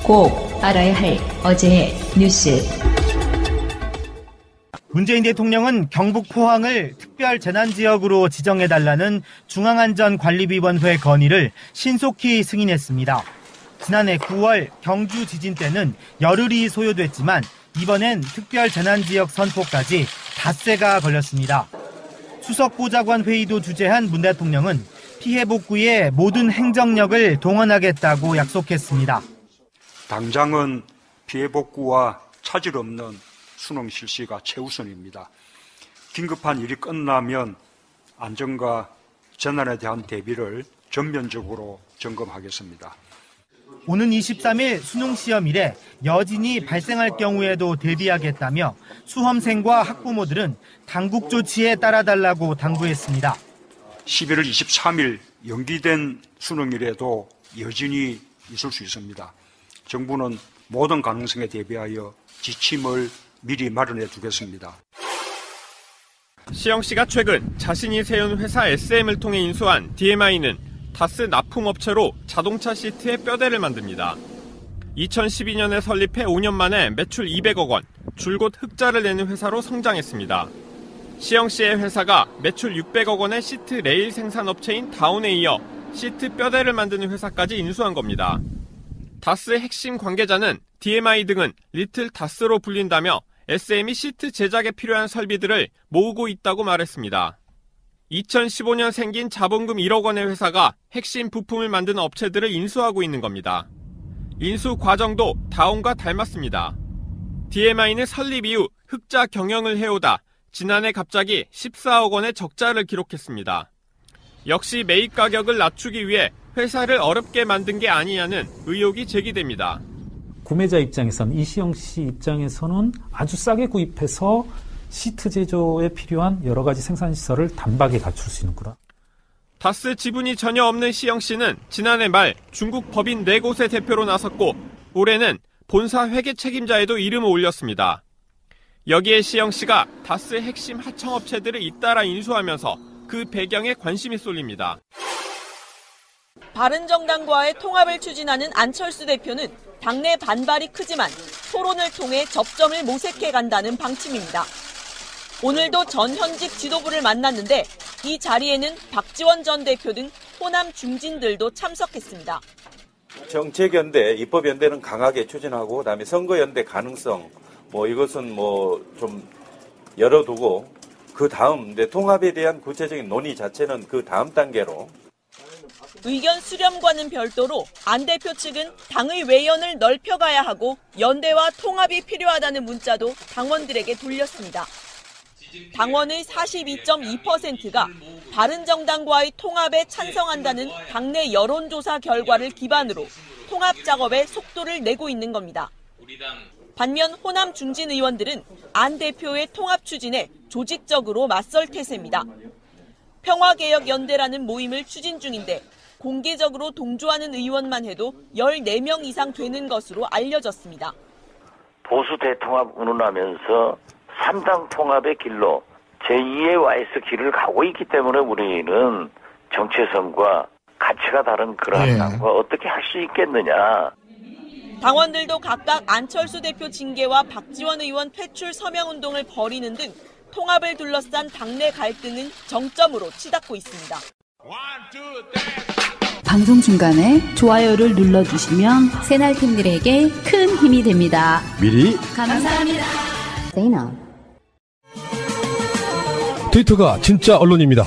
꼭 알아야 할 어제의 뉴스. 문재인 대통령은 경북 포항을 특별 재난지역으로 지정해달라는 중앙안전관리위원회 건의를 신속히 승인했습니다. 지난해 9월 경주 지진 때는 열흘이 소요됐지만 이번엔 특별 재난지역 선포까지 닷새가 걸렸습니다. 수석 보좌관 회의도 주재한 문 대통령은 피해 복구에 모든 행정력을 동원하겠다고 약속했습니다. 당장은 피해 복구와 차질 없는 수능 실시가 최우선입니다. 긴급한 일이 끝나면 안전과 재난에 대한 대비를 전면적으로 점검하겠습니다. 오는 23일 수능시험일에 여진이 발생할 경우에도 대비하겠다며 수험생과 학부모들은 당국 조치에 따라달라고 당부했습니다. 11월 23일 연기된 수능일에도 여진이 있을 수 있습니다. 정부는 모든 가능성에 대비하여 지침을 미리 마련해 두겠습니다. 시영 씨가 최근 자신이 세운 회사 SM을 통해 인수한 DMI는 다스 납품업체로 자동차 시트의 뼈대를 만듭니다. 2012년에 설립해 5년 만에 매출 200억 원, 줄곧 흑자를 내는 회사로 성장했습니다. 시영 씨의 회사가 매출 600억 원의 시트 레일 생산업체인 다운에 이어 시트 뼈대를 만드는 회사까지 인수한 겁니다. 다스의 핵심 관계자는 DMI 등은 리틀 다스로 불린다며 SM이 시트 제작에 필요한 설비들을 모으고 있다고 말했습니다. 2015년 생긴 자본금 1억 원의 회사가 핵심 부품을 만드는 업체들을 인수하고 있는 겁니다. 인수 과정도 다운과 닮았습니다. DMI는 설립 이후 흑자 경영을 해오다 지난해 갑자기 14억 원의 적자를 기록했습니다. 역시 매입 가격을 낮추기 위해 회사를 어렵게 만든 게 아니냐는 의혹이 제기됩니다. 구매자 입장에서는 이시영 씨 입장에서는 아주 싸게 구입해서 시트 제조에 필요한 여러 가지 생산시설을 단박에 갖출 수 있는구나. 다스 지분이 전혀 없는 시영 씨는 지난해 말 중국 법인 4곳의 대표로 나섰고 올해는 본사 회계 책임자에도 이름을 올렸습니다. 여기에 시영 씨가 다스의 핵심 하청업체들을 잇따라 인수하면서 그 배경에 관심이 쏠립니다. 바른정당과의 통합을 추진하는 안철수 대표는 당내 반발이 크지만 토론을 통해 접점을 모색해 간다는 방침입니다. 오늘도 전 현직 지도부를 만났는데 이 자리에는 박지원 전 대표 등 호남 중진들도 참석했습니다. 정책연대, 입법연대는 강하게 추진하고 그다음에 선거연대 가능성 이것은 좀 열어두고 그 다음 통합에 대한 구체적인 논의 자체는 그 다음 단계로. 의견 수렴과는 별도로 안 대표 측은 당의 외연을 넓혀가야 하고 연대와 통합이 필요하다는 문자도 당원들에게 돌렸습니다. 당원의 42.2%가 바른정당과의 통합에 찬성한다는 당내 여론조사 결과를 기반으로 통합 작업에 속도를 내고 있는 겁니다. 반면 호남 중진 의원들은 안 대표의 통합 추진에 조직적으로 맞설 태세입니다. 평화개혁연대라는 모임을 추진 중인데 공개적으로 동조하는 의원만 해도 14명 이상 되는 것으로 알려졌습니다. 보수 대통합 운운하면서 3당 통합의 길로 제2의 와이스 길을 가고 있기 때문에 우리는 정체성과 가치가 다른 그러한 당과 어떻게 할 수 있겠느냐. 당원들도 각각 안철수 대표 징계와 박지원 의원 퇴출 서명운동을 벌이는 등 통합을 둘러싼 당내 갈등은 정점으로 치닫고 있습니다. 방송 중간에 좋아요를 눌러주시면 새날팀들에게 큰 힘이 됩니다. 미리 감사합니다. 트위터가 진짜 언론입니다.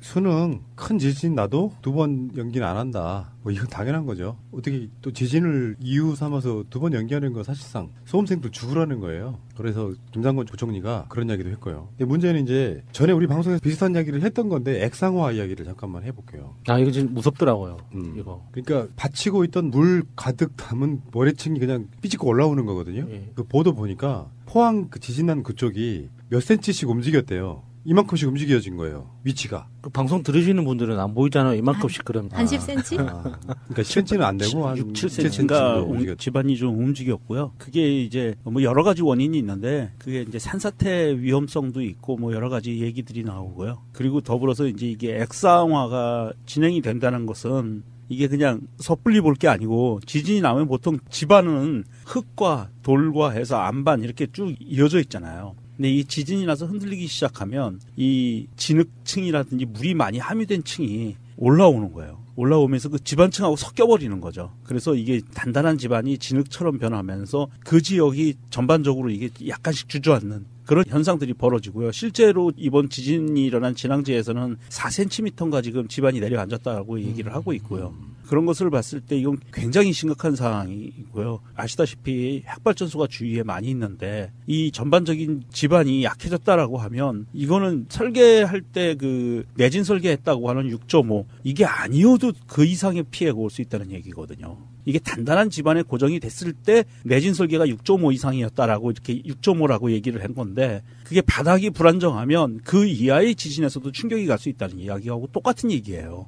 수능 큰 지진 나도 2번 연기는 안 한다. 이건 당연한 거죠. 어떻게 또 지진을 이유 삼아서 2번 연기하는 건 사실상 수험생들 죽으라는 거예요. 그래서 김장건 부총리가 그런 이야기도 했고요. 근데 문제는 이제 전에 우리 방송에서 비슷한 이야기를 했던 건데 액상화 이야기를 잠깐만 해볼게요. 이거 지금 무섭더라고요. 이거. 그러니까 받치고 있던 물 가득 담은 모래층이 그냥 삐집고 올라오는 거거든요. 그 보도 보니까 포항 그 지진 난 그쪽이 몇 센치씩 움직였대요. 이만큼씩 움직여진 거예요. 위치가. 그 방송 들으시는 분들은 안 보이잖아요. 이만큼씩 그럼. 한 10cm? 그러니까 10cm는 안 되고 한 6, 7cm가 집안이 좀 움직였고요. 그게 이제 여러 가지 원인이 있는데 그게 이제 산사태 위험성도 있고 여러 가지 얘기들이 나오고요. 그리고 더불어서 이제 이게 액상화가 진행이 된다는 것은 이게 그냥 섣불리 볼 게 아니고 지진이 나면 보통 집안은 흙과 돌과 해서 안반 이렇게 쭉 이어져 있잖아요. 근데 이 지진이 나서 흔들리기 시작하면 이 진흙층이라든지 물이 많이 함유된 층이 올라오는 거예요. 올라오면서 그 집안층하고 섞여버리는 거죠. 그래서 이게 단단한 집안이 진흙처럼 변하면서 그 지역이 전반적으로 이게 약간씩 주저앉는 그런 현상들이 벌어지고요. 실제로 이번 지진이 일어난 진앙지에서는 4cm인가 지금 집안이 내려앉았다고 얘기를 하고 있고요. 그런 것을 봤을 때 이건 굉장히 심각한 상황이고요. 아시다시피 핵발전소가 주위에 많이 있는데 이 전반적인 집안이 약해졌다라고 하면 이거는 설계할 때 그 내진 설계했다고 하는 6.5 이게 아니어도 그 이상의 피해가 올 수 있다는 얘기거든요. 이게 단단한 집안에 고정이 됐을 때 내진 설계가 6.5 이상이었다라고 이렇게 6.5라고 얘기를 한 건데 그게 바닥이 불안정하면 그 이하의 지진에서도 충격이 갈 수 있다는 이야기하고 똑같은 얘기예요.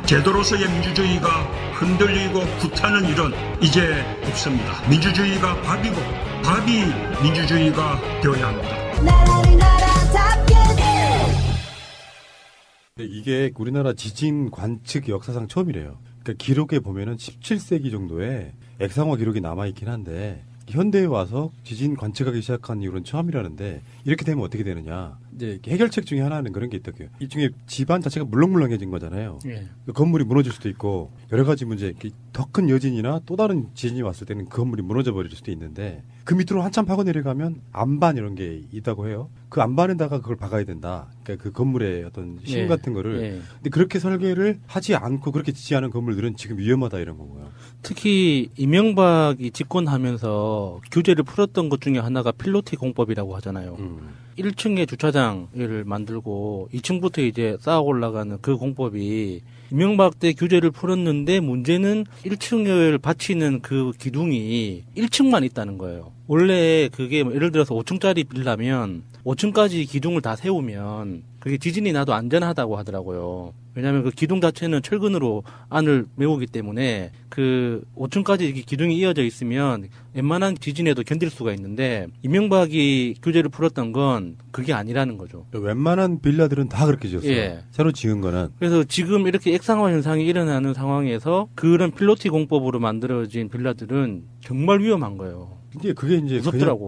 제도로서의 민주주의가 흔들리고 구타는 일은 이제 없습니다. 민주주의가 밥이고 밥이 민주주의가 되어야 합니다. 이게 우리나라 지진 관측 역사상 처음이래요. 그러니까 기록에 보면은 17세기 정도에 액상화 기록이 남아있긴 한데 현대에 와서 지진 관측하기 시작한 이후로는 처음이라는데 이렇게 되면 어떻게 되느냐. 이제 해결책 중에 하나는 그런 게 있다고요. 일종의 집안 자체가 물렁물렁해진 거잖아요. 예. 건물이 무너질 수도 있고 여러 가지 문제, 더 큰 여진이나 또 다른 지진이 왔을 때는 그 건물이 무너져 버릴 수도 있는데 그 밑으로 한참 파고 내려가면 안반 이런 게 있다고 해요. 그 안반에다가 그걸 박아야 된다. 그러니까 그 건물의 어떤 힘 같은 거를. 근데 그렇게 설계를 하지 않고 그렇게 짓지 않은 건물들은 지금 위험하다 이런 거고요. 특히 이명박이 집권하면서 규제를 풀었던 것 중에 하나가 필로티 공법이라고 하잖아요. 1층에 주차장을 만들고 2층부터 이제 쌓아 올라가는 그 공법이 이명박 때 규제를 풀었는데 문제는 1층을 받치는 그 기둥이 1층만 있다는 거예요. 원래 그게 예를 들어서 5층짜리 빌라면 5층까지 기둥을 다 세우면 그게 지진이 나도 안전하다고 하더라고요. 왜냐하면 그 기둥 자체는 철근으로 안을 메우기 때문에 그 5층까지 기둥이 이어져 있으면 웬만한 지진에도 견딜 수가 있는데 이명박이 규제를 풀었던 건 그게 아니라는 거죠. 웬만한 빌라들은 다 그렇게 지었어요. 예. 새로 지은 거는. 그래서 지금 이렇게 액상화 현상이 일어나는 상황에서 그런 필로티 공법으로 만들어진 빌라들은 정말 위험한 거예요. 근데 그게 이제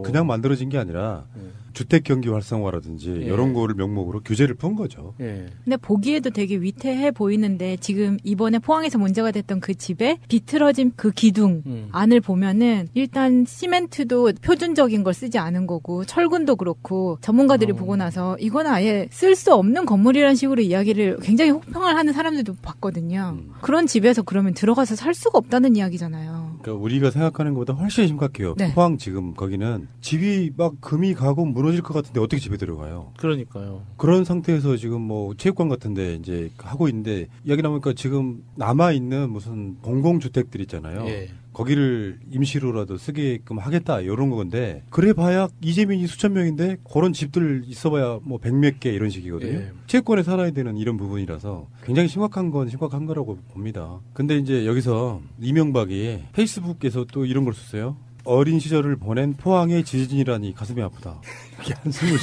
그냥 만들어진 게 아니라 주택 경기 활성화라든지 이런 거를 명목으로 규제를 푼 거죠. 근데 보기에도 되게 위태해 보이는데 지금 이번에 포항에서 문제가 됐던 그 집에 비틀어진 그 기둥 안을 보면은 일단 시멘트도 표준적인 걸 쓰지 않은 거고 철근도 그렇고 전문가들이 보고 나서 이거는 아예 쓸 수 없는 건물이라는 식으로 이야기를 굉장히 혹평을 하는 사람들도 봤거든요. 그런 집에서 그러면 들어가서 살 수가 없다는 이야기잖아요. 그러니까 우리가 생각하는 것보다 훨씬 심각해요. 네. 포항 지금 거기는 집이 막 금이 가고 무너질 것 같은데 어떻게 집에 들어가요? 그러니까요. 그런 상태에서 지금 뭐 체육관 같은데 이제 하고 있는데 이야기 나오니까 지금 남아 있는 무슨 공공주택들 있잖아요. 거기를 임시로라도 쓰게끔 하겠다 이런 건데 그래봐야 이재민이 수천 명인데 그런 집들 있어봐야 뭐 100몇 개 이런 식이거든요. 체육관에 살아야 되는 이런 부분이라서 굉장히 심각한 건 심각한 거라고 봅니다. 근데 이제 여기서 이명박이 페이스북에서 또 이런 걸 썼어요. 어린 시절을 보낸 포항의 지진이라니 가슴이 아프다. 이렇게 한숨을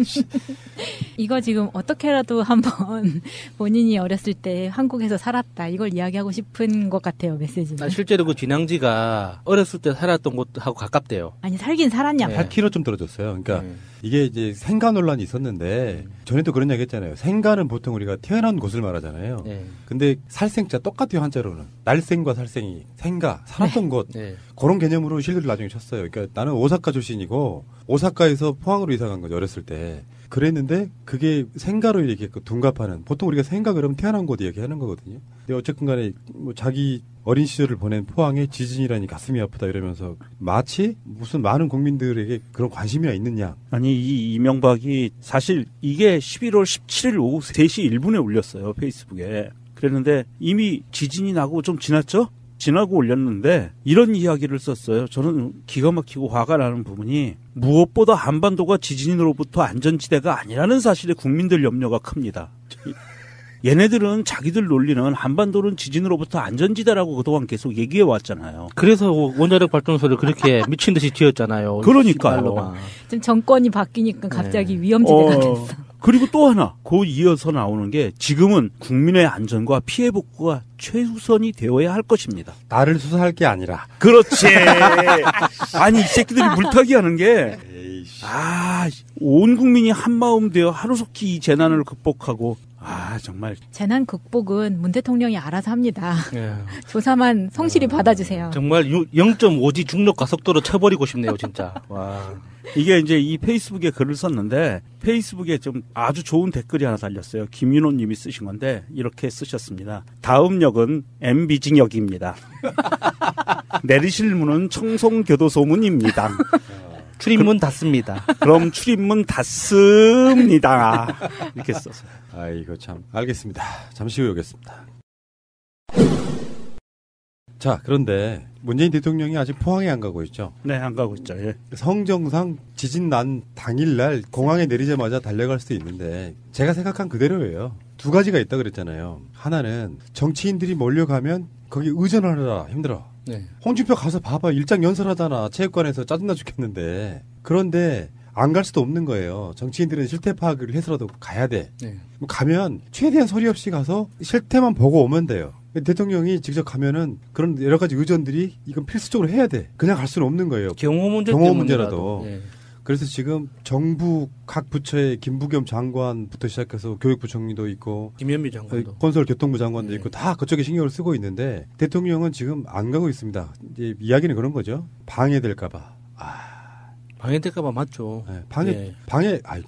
쉬. 이거 지금 어떻게라도 한번 본인이 어렸을 때 한국에서 살았다 이걸 이야기하고 싶은 것 같아요, 메시지는. 실제로 그 진앙지가 어렸을 때 살았던 곳하고 가깝대요. 아니 살긴 살았냐. 8km 좀 떨어졌어요. 그러니까 이게 이제 생가 논란이 있었는데 전에도 그런 얘기 했잖아요. 생가는 보통 우리가 태어난 곳을 말하잖아요. 근데 살생자 똑같아요, 한자로는. 날생과 살생이 생가 살았던 곳. 그런 개념으로 실들을 나중에 쳤어요. 그러니까 나는 오사카 출신이고 오사카에서 포항으로 이사 간 거죠, 어렸을 때. 그랬는데 그게 생가로 이렇게 둔갑하는, 보통 우리가 생가 그러면 태어난 곳 얘기하는 거거든요. 근데 어쨌든 간에 뭐 자기 어린 시절을 보낸 포항의 지진이라니 가슴이 아프다 이러면서 마치 무슨 많은 국민들에게 그런 관심이 있느냐. 아니 이 이명박이 사실 이게 11월 17일 오후 3시 1분에 올렸어요, 페이스북에. 그랬는데 이미 지진이 나고 좀 지났죠? 지나고 올렸는데 이런 이야기를 썼어요. 저는 기가 막히고 화가 나는 부분이 무엇보다 한반도가 지진으로부터 안전지대가 아니라는 사실에 국민들 염려가 큽니다. 얘네들은 자기들 논리는 한반도는 지진으로부터 안전지대라고 그동안 계속 얘기해 왔잖아요. 그래서 원자력 발전소를 그렇게 미친 듯이 지었잖아요. 그러니까요. 지금 정권이 바뀌니까 갑자기 위험지대가 됐어. 그리고 또 하나, 그 이어서 나오는 게 지금은 국민의 안전과 피해 복구가 최우선이 되어야 할 것입니다. 나를 수사할 게 아니라. 그렇지. 아니, 이 새끼들이 물타기 하는 게, 온 국민이 한마음 되어 하루속히 이 재난을 극복하고, 정말. 재난 극복은 문 대통령이 알아서 합니다. 예. 조사만 성실히 받아주세요. 정말 0.5G 중력 가속도로 쳐버리고 싶네요, 진짜. 와. 이게 이제 이 페이스북에 글을 썼는데 페이스북에 좀 아주 좋은 댓글이 하나 달렸어요. 김윤호 님이 쓰신 건데 이렇게 쓰셨습니다. 다음 역은 MB징역입니다. 내리실 문은 청송교도소문입니다. 출입문 닫습니다. 그럼 출입문 닫습니다. 이렇게 썼어요. 아이고 참. 알겠습니다. 잠시 후에 오겠습니다. 자, 그런데 문재인 대통령이 아직 포항에 안 가고 있죠? 네, 안 가고 있죠. 예. 성정상 지진 난 당일날 공항에 내리자마자 달려갈 수도 있는데 제가 생각한 그대로예요. 두 가지가 있다 그랬잖아요. 하나는 정치인들이 몰려가면 거기 의전하느라 힘들어. 네. 홍준표 가서 봐봐. 일장 연설하잖아. 체육관에서 짜증나 죽겠는데. 그런데 안 갈 수도 없는 거예요. 정치인들은 실태 파악을 해서라도 가야 돼. 네. 가면 최대한 소리 없이 가서 실태만 보고 오면 돼요. 대통령이 직접 가면은 그런 여러 가지 의전들이 이건 필수적으로 해야 돼. 그냥 갈 수는 없는 거예요. 경호 문제라도. 네. 그래서 지금 정부 각 부처의 김부겸 장관부터 시작해서 교육부총리도 있고 김현미 장관도 건설교통부 장관도 있고 다 그쪽에 신경을 쓰고 있는데 대통령은 지금 안 가고 있습니다. 이제 이야기는 그런 거죠. 방해될까 봐. 방해될까봐 맞죠. 네,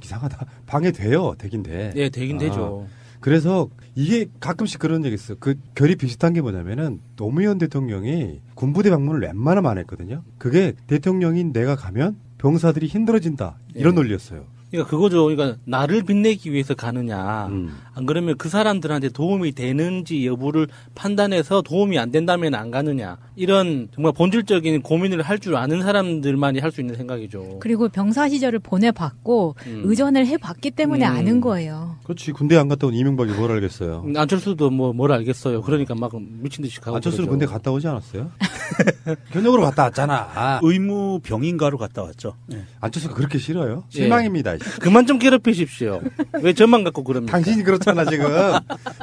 이상하다. 방해돼요. 되긴 돼. 네, 되긴 되죠. 그래서 이게 가끔씩 그런 얘기 있어요. 그 결이 비슷한 게 뭐냐면은 노무현 대통령이 군부대 방문을 웬만하면 안 했거든요. 그게 대통령인 내가 가면 병사들이 힘들어진다. 이런 논리였어요. 그러니까 그거죠. 그러니까 나를 빛내기 위해서 가느냐. 안 그러면 그 사람들한테 도움이 되는지 여부를 판단해서 도움이 안 된다면 안 가느냐. 이런 정말 본질적인 고민을 할 줄 아는 사람들만이 할 수 있는 생각이죠. 그리고 병사 시절을 보내봤고 의전을 해봤기 때문에 아는 거예요. 그렇지. 군대 안 갔다 온 이명박이 뭘 알겠어요. 안철수도 뭘 알겠어요. 그러니까 막 미친 듯이 가고. 안철수는 군대 갔다 오지 않았어요? 현역으로 갔다 왔잖아. 의무 병인가로 갔다 왔죠. 네. 안철수가 그렇게 싫어요? 실망입니다. 그만 좀 괴롭히십시오. 왜 저만 갖고 그럽니까? 당신이 그렇잖아 지금.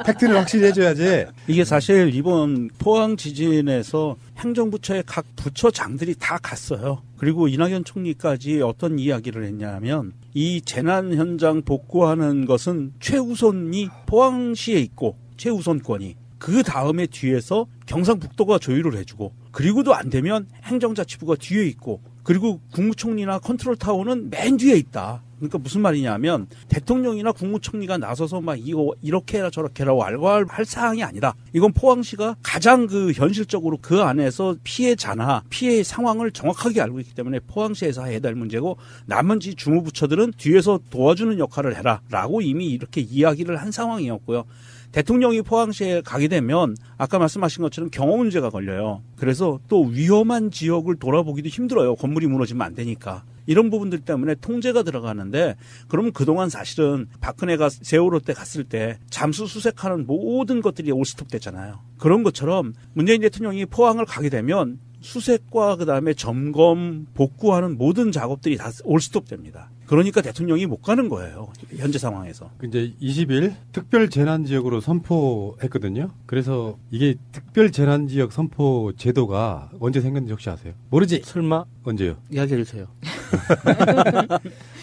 팩트를 확실히 해줘야지. 이게 사실 이번 포항 지진에서 행정부처의 각 부처장들이 다 갔어요. 그리고 이낙연 총리까지 어떤 이야기를 했냐면 이 재난 현장 복구하는 것은 최우선이 포항시에 있고 최우선권이 그 다음에 뒤에서 경상북도가 조율을 해주고 그리고도 안 되면 행정자치부가 뒤에 있고 그리고 국무총리나 컨트롤타워는 맨 뒤에 있다. 그러니까 무슨 말이냐면 대통령이나 국무총리가 나서서 막 이거 이렇게 해라 저렇게 해라 왈왈할 사항이 아니다. 이건 포항시가 가장 그 현실적으로 그 안에서 피해자나 피해 상황을 정확하게 알고 있기 때문에 포항시에서 해야 될 문제고 나머지 주무부처들은 뒤에서 도와주는 역할을 해라라고 이미 이렇게 이야기를 한 상황이었고요. 대통령이 포항시에 가게 되면 아까 말씀하신 것처럼 경호 문제가 걸려요. 그래서 또 위험한 지역을 돌아보기도 힘들어요. 건물이 무너지면 안 되니까. 이런 부분들 때문에 통제가 들어가는데 그러면 그동안 사실은 박근혜가 세월호 때 갔을 때 잠수 수색하는 모든 것들이 올스톱 됐잖아요. 그런 것처럼 문재인 대통령이 포항을 가게 되면 수색과 그다음에 점검, 복구하는 모든 작업들이 다 올스톱 됩니다. 그러니까 대통령이 못 가는 거예요. 현재 상황에서. 이제 20일 특별 재난 지역으로 선포했거든요. 그래서 이게 특별 재난 지역 선포 제도가 언제 생겼는지 혹시 아세요? 모르지? 설마? 언제요? 이야기해 주세요.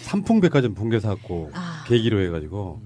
삼풍백화점 붕괴 사고 계기로 해가지고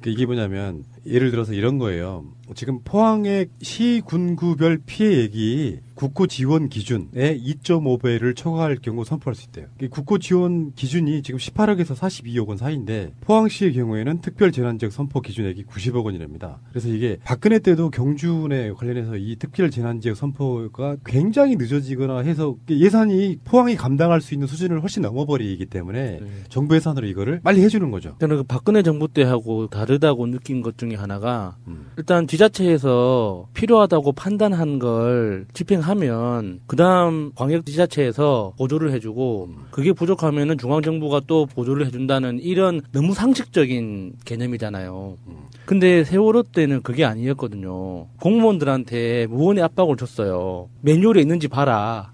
이게 뭐냐면 예를 들어서 이런 거예요. 지금 포항의 시군구별 피해액이 국고 지원 기준의 2.5배를 초과할 경우 선포할 수 있대요. 국고 지원 기준이 지금 18억에서 42억 원 사이인데 포항시의 경우에는 특별 재난지역 선포 기준액이 90억 원이랍니다. 그래서 이게 박근혜 때도 경주에 관련해서 이 특별 재난지역 선포가 굉장히 늦어지거나 해서 예산이 포항이 감당할 수 있는 수준을 훨씬 넘어버리기 때문에 정부 예산으로 이거를 빨리 해주는 거죠. 저는 그 박근혜 정부 때하고 다르다고 느낀 것 중에 하나가 일단 지자체에서 필요하다고 판단한 걸 집행하면 그다음 광역지자체에서 보조를 해주고 그게 부족하면은 중앙정부가 또 보조를 해준다는 이런 너무 상식적인 개념이잖아요. 근데 세월호 때는 그게 아니었거든요. 공무원들한테 무언의 압박을 줬어요. 매뉴얼에 있는지 봐라.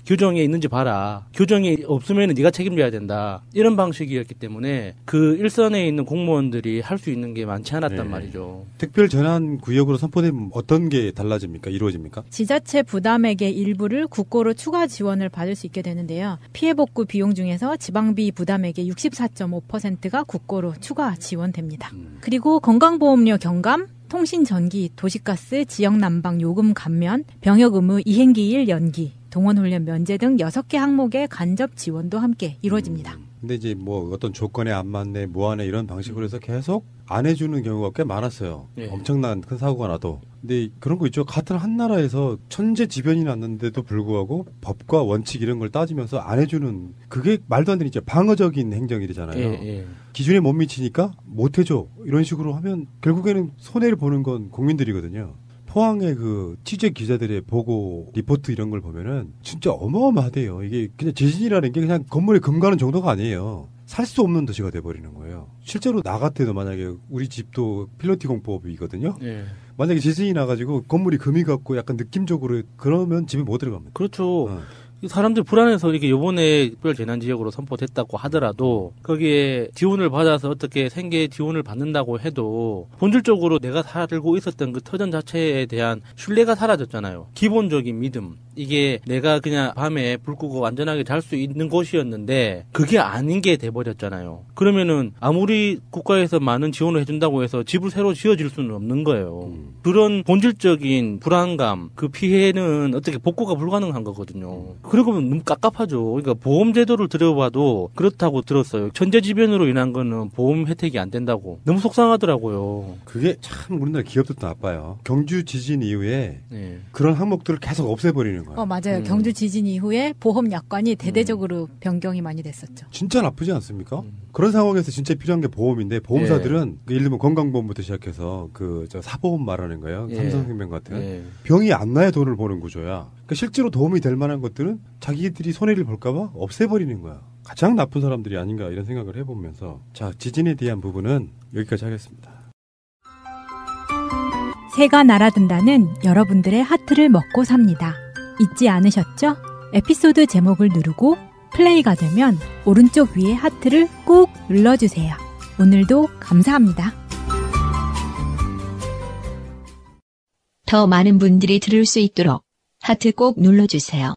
규정에 있는지 봐라. 규정이 없으면 네가 책임져야 된다. 이런 방식이었기 때문에 그 일선에 있는 공무원들이 할 수 있는 게 많지 않았단 말이죠. 특별 재난 구역으로 선포되면 어떤 게 달라집니까? 이루어집니까? 지자체 부담액의 일부를 국고로 추가 지원을 받을 수 있게 되는데요. 피해 복구 비용 중에서 지방비 부담액의 64.5%가 국고로 추가 지원됩니다. 그리고 건강보험료 경감, 통신전기, 도시가스, 지역난방 요금 감면, 병역 의무 이행기일 연기, 동원훈련 면제 등 6개 항목의 간접 지원도 함께 이루어집니다. 근데 이제 뭐 어떤 조건에 안 맞네, 뭐하네 이런 방식으로 해서 계속 안 해주는 경우가 꽤 많았어요. 예. 엄청난 큰 사고가 나도. 근데 그런 거 있죠. 같은 한 나라에서 천재지변이 났는데도 불구하고 법과 원칙 이런 걸 따지면서 안 해주는 그게 말도 안 되는 방어적인 행정이잖아요. 예. 기준에 못 미치니까 못 해줘. 이런 식으로 하면 결국에는 손해를 보는 건 국민들이거든요. 포항의 그 취재 기자들의 보고 리포트 이런 걸 보면은 진짜 어마어마하대요. 이게 그냥 지진이라는 게 그냥 건물에 금 가는 정도가 아니에요. 살 수 없는 도시가 돼버리는 거예요. 실제로 나 같아도 만약에 우리 집도 필로티 공법이거든요. 예. 만약에 지진이 나가지고 건물이 금이 갔고 약간 느낌적으로 그러면 집에 못 들어갑니다. 그렇죠. 사람들 불안해서 이렇게 요번에 특별 재난 지역으로 선포됐다고 하더라도 거기에 지원을 받아서 어떻게 생계 지원을 받는다고 해도 본질적으로 내가 살고 있었던 그 터전 자체에 대한 신뢰가 사라졌잖아요. 기본적인 믿음. 이게 내가 그냥 밤에 불 끄고 안전하게 잘 수 있는 곳이었는데 그게 아닌 게 돼버렸잖아요. 그러면은 아무리 국가에서 많은 지원을 해준다고 해서 집을 새로 지어질 수는 없는 거예요. 그런 본질적인 불안감, 그 피해는 어떻게 복구가 불가능한 거거든요. 그리고 너무 깝깝하죠. 그러니까 보험 제도를 들여봐도 그렇다고 들었어요. 천재지변으로 인한 거는 보험 혜택이 안 된다고. 너무 속상하더라고요. 그게 참 우리나라 기업들도 나빠요. 경주 지진 이후에 네. 그런 항목들을 계속 없애버리는 거예요. 맞아요. 경주 지진 이후에 보험 약관이 대대적으로 변경이 많이 됐었죠. 진짜 나쁘지 않습니까? 그런 상황에서 진짜 필요한 게 보험인데 보험사들은 예를 들면 건강보험부터 시작해서 저 사보험 말하는 거예요. 삼성생명 같은 병이 안 나야 돈을 버는 구조야. 그러니까 실제로 도움이 될 만한 것들은 자기들이 손해를 볼까봐 없애버리는 거야. 가장 나쁜 사람들이 아닌가 이런 생각을 해보면서 자 지진에 대한 부분은 여기까지 하겠습니다. 새가 날아든다는 여러분들의 하트를 먹고 삽니다. 잊지 않으셨죠? 에피소드 제목을 누르고 플레이가 되면 오른쪽 위에 하트를 꾹 눌러주세요. 오늘도 감사합니다. 더 많은 분들이 들을 수 있도록 하트 꼭 눌러주세요.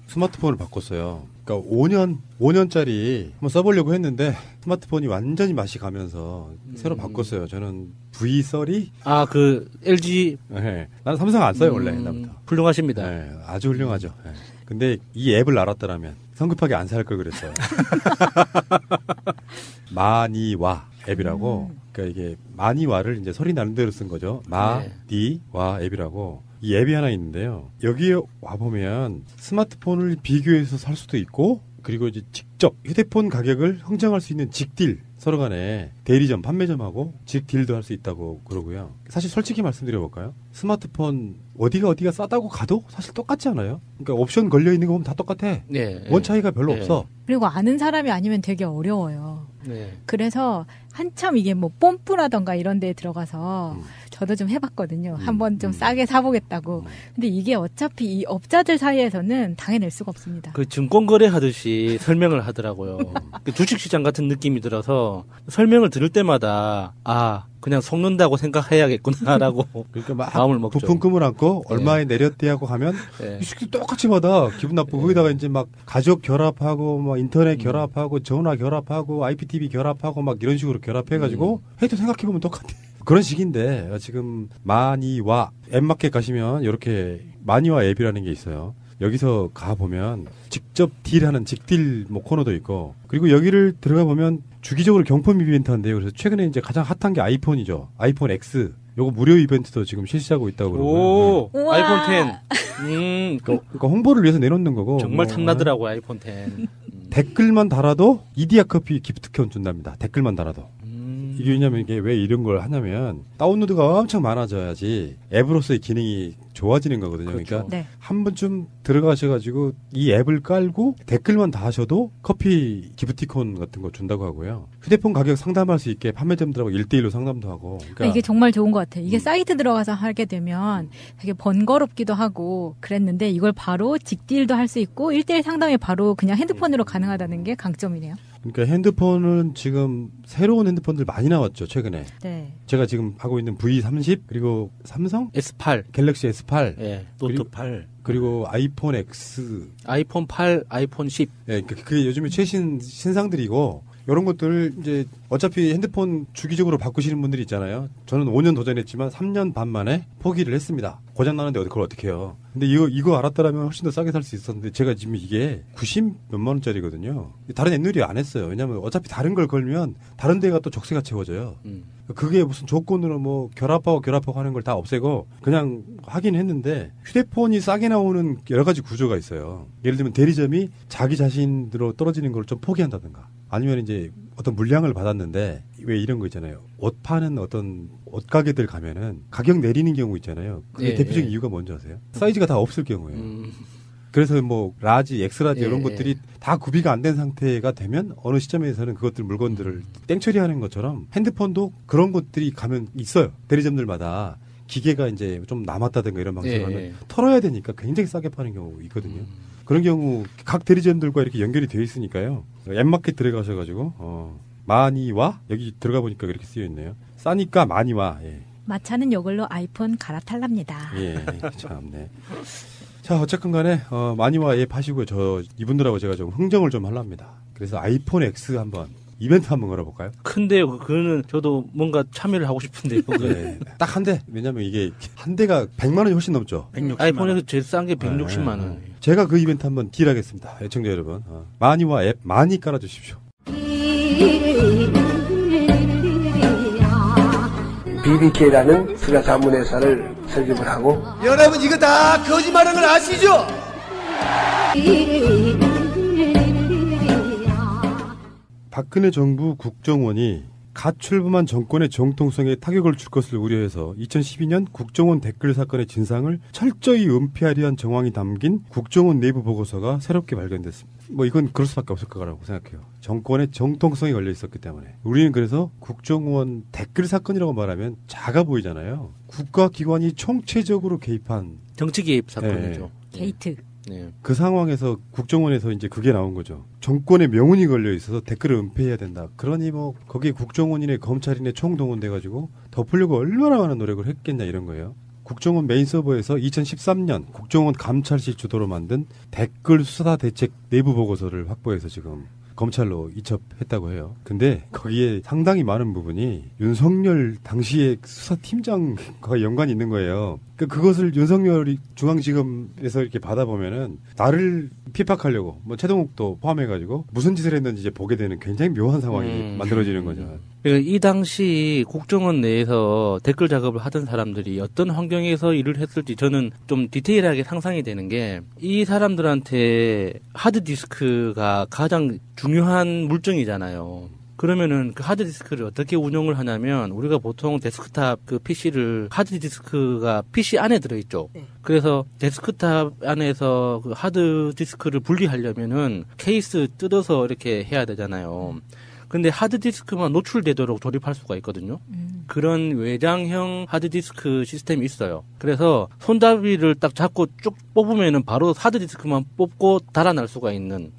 스마트폰을 바꿨어요. 그러니까 5년짜리 한번 써보려고 했는데 스마트폰이 완전히 맛이 가면서 새로 바꿨어요. 저는 V30? 그 LG? 네. 나는 삼성 안 써요 원래 옛날부터. 훌륭하십니다. 네, 아주 훌륭하죠. 네. 근데 이 앱을 알았더라면 성급하게 안 살 걸 그랬어요. 마니와 앱이라고. 그러니까 이게 마니와를 이제 소리 나는 대로 쓴 거죠. 마니와 앱이라고. 이 앱이 하나 있는데요. 여기에 와보면 스마트폰을 비교해서 살 수도 있고 그리고 이제 직접 휴대폰 가격을 형성할 수 있는 직딜 서로 간에 대리점, 판매점하고 직딜도 할 수 있다고 그러고요. 사실 솔직히 말씀드려볼까요? 스마트폰 어디가 싸다고 가도 사실 똑같지 않아요? 그러니까 옵션 걸려있는 거 보면 다 똑같아. 원 차이가 별로 없어. 그리고 아는 사람이 아니면 되게 어려워요. 네. 그래서 한참 이게 뭐 뽐뿌라던가 이런 데에 들어가서 저도 좀 해봤거든요. 한번 좀 싸게 사보겠다고. 근데 이게 어차피 이 업자들 사이에서는 당해낼 수가 없습니다. 그 증권거래 하듯이 설명을 하더라고요. 그 주식시장 같은 느낌이 들어서 설명을 들을 때마다 그냥 속는다고 생각해야겠구나라고 그러니까 막 마음을 먹죠. 부푼 꿈을 안고 얼마에 내렸대 하고 하면 이 새끼 똑같이 받아. 기분 나쁘고 거기다가 이제 막 가족 결합하고 막 인터넷 결합하고 전화 결합하고 IPTV 결합하고 막 이런 식으로 결합해가지고 해도 생각해보면 똑같아. 그런 식인데 지금 마니와 앱마켓 가시면 이렇게 마니와 앱이라는 게 있어요. 여기서 가보면 직접 딜하는 직딜 코너도 있고 그리고 여기를 들어가 보면 주기적으로 경품 이벤트 한대요. 그래서 최근에 이제 가장 핫한 게 아이폰이죠. 아이폰 X. 요거 무료 이벤트도 지금 실시하고 있다고 그러고요. 오, 아이폰 10. 그러니까 홍보를 위해서 내놓는 거고. 정말 탐나더라고 아이폰 10. 댓글만 달아도 이디야 커피 기프트권 준답니다. 댓글만 달아도. 이게 왜냐면 이게 왜 이런 걸 하냐면 다운로드가 엄청 많아져야지 앱으로서의 기능이 좋아지는 거거든요. 그렇죠. 그러니까 네. 한 번쯤 들어가셔가지고 이 앱을 깔고 댓글만 다 하셔도 커피 기프티콘 같은 거 준다고 하고요. 휴대폰 가격 상담할 수 있게 판매점들하고 1대1로 상담도 하고. 그러니까 이게 정말 좋은 것 같아요. 이게 사이트 들어가서 하게 되면 되게 번거롭기도 하고 그랬는데 이걸 바로 직딜도 할 수 있고 1대1 상담이 바로 그냥 핸드폰으로 가능하다는 게 강점이네요. 그러니까 핸드폰은 지금 새로운 핸드폰들 많이 나왔죠, 최근에. 네. 제가 지금 하고 있는 V30 그리고 삼성 S8, 갤럭시 S8, 예, 노트 8, 그리고 아이폰 X, 아이폰 8, 아이폰 10. 예, 그게 요즘에 최신 신상들이고 이런 것들을 이제 어차피 핸드폰 주기적으로 바꾸시는 분들이 있잖아요. 저는 5년 도전했지만 3년 반 만에 포기를 했습니다. 고장 나는데 그걸 어떻게 해요? 근데 이거 알았더라면 훨씬 더 싸게 살 수 있었는데 제가 지금 이게 90 몇만 원짜리거든요. 다른 앱놀이 안 했어요. 왜냐면 어차피 다른 걸 걸면 다른 데가 또 적세가 채워져요. 그게 무슨 조건으로 뭐 결합하고 하는 걸 다 없애고 그냥 하긴 했는데 휴대폰이 싸게 나오는 여러 가지 구조가 있어요. 예를 들면 대리점이 자기 자신으로 떨어지는 걸 좀 포기한다든가 아니면 이제 어떤 물량을 받았는데 왜 이런 거 있잖아요. 옷 파는 어떤 옷가게들 가면은 가격 내리는 경우 있잖아요. 그게 예, 대표적인 예. 이유가 뭔지 아세요? 사이즈가 다 없을 경우예요. 그래서 뭐 라지, 엑스라지 이런 것들이 다 구비가 안 된 상태가 되면 어느 시점에서는 그것들 물건들을 땡처리하는 것처럼 핸드폰도 그런 것들이 가면 있어요. 대리점들마다 기계가 이제 좀 남았다든가 이런 방식으로 하면 털어야 되니까 굉장히 싸게 파는 경우 있거든요. 그런 경우 각 대리점들과 이렇게 연결이 되어 있으니까요. 앱마켓 들어가셔가지고 많이 와 여기 들어가 보니까 그렇게 쓰여 있네요. 싸니까 많이 와. 예. 마차는 이걸로 아이폰 갈아탈랍니다. 예, 참네. 자, 어쨌든 간에, 많이 와, 예, 파시고요. 이분들하고 제가 좀 흥정을 좀 하랍니다. 그래서 아이폰 X 한번, 이벤트 한번 걸어볼까요? 큰데요. 그거는 저도 뭔가 참여를 하고 싶은데요. 네, 딱 한 대. 왜냐면 이게, 한 대가 100만 원이 훨씬 넘죠? 160만 아이폰에서 제일 싼 게 160만 원. 제가 그 이벤트 한번 딜하겠습니다. 애청자 여러분. 많이 와, 앱 많이 깔아주십시오. BBK라는 투자 자문회사를 설립을 하고 여러분 이거 다 거짓말하는 걸 아시죠? 박근혜 정부 국정원이 갓 출범한 정권의 정통성에 타격을 줄 것을 우려해서 2012년 국정원 댓글 사건의 진상을 철저히 은폐하려 한 정황이 담긴 국정원 내부 보고서가 새롭게 발견됐습니다. 뭐 이건 그럴 수밖에 없을 거라고 생각해요. 정권의 정통성이 걸려 있었기 때문에. 우리는 그래서 국정원 댓글 사건이라고 말하면 작아 보이잖아요. 국가기관이 총체적으로 개입한 정치 개입 사건이죠. 게이트. 네. 그 상황에서 국정원에서 이제 그게 나온 거죠. 정권의 명운이 걸려 있어서 댓글을 은폐해야 된다. 그러니 뭐 거기에 국정원이네 검찰이네 총동원돼가지고 덮으려고 얼마나 많은 노력을 했겠냐 이런 거예요. 국정원 메인 서버에서 2013년 국정원 감찰실 주도로 만든 댓글 수사 대책 내부 보고서를 확보해서 지금 검찰로 이첩했다고 해요. 근데 거기에 상당히 많은 부분이 윤석열 당시의 수사팀장과 연관이 있는 거예요. 그것을 윤석열이 중앙지검에서 이렇게 받아보면은 나를 핍박하려고 뭐 최동욱도 포함해가지고 무슨 짓을 했는지 이제 보게 되는 굉장히 묘한 상황이 만들어지는 거죠. 그러니까 이 당시 국정원 내에서 댓글 작업을 하던 사람들이 어떤 환경에서 일을 했을지 저는 좀 디테일하게 상상이 되는 게 이 사람들한테 하드디스크가 가장 중요한 물정이잖아요. 그러면은 그 하드디스크를 어떻게 운영을 하냐면 우리가 보통 데스크탑 그 PC를 하드디스크가 PC 안에 들어있죠. 그래서 데스크탑 안에서 그 하드디스크를 분리하려면은 케이스 뜯어서 이렇게 해야 되잖아요. 근데 하드디스크만 노출되도록 조립할 수가 있거든요. 그런 외장형 하드디스크 시스템이 있어요. 그래서 손잡이를 딱 잡고 쭉 뽑으면은 바로 하드디스크만 뽑고 달아날 수가 있는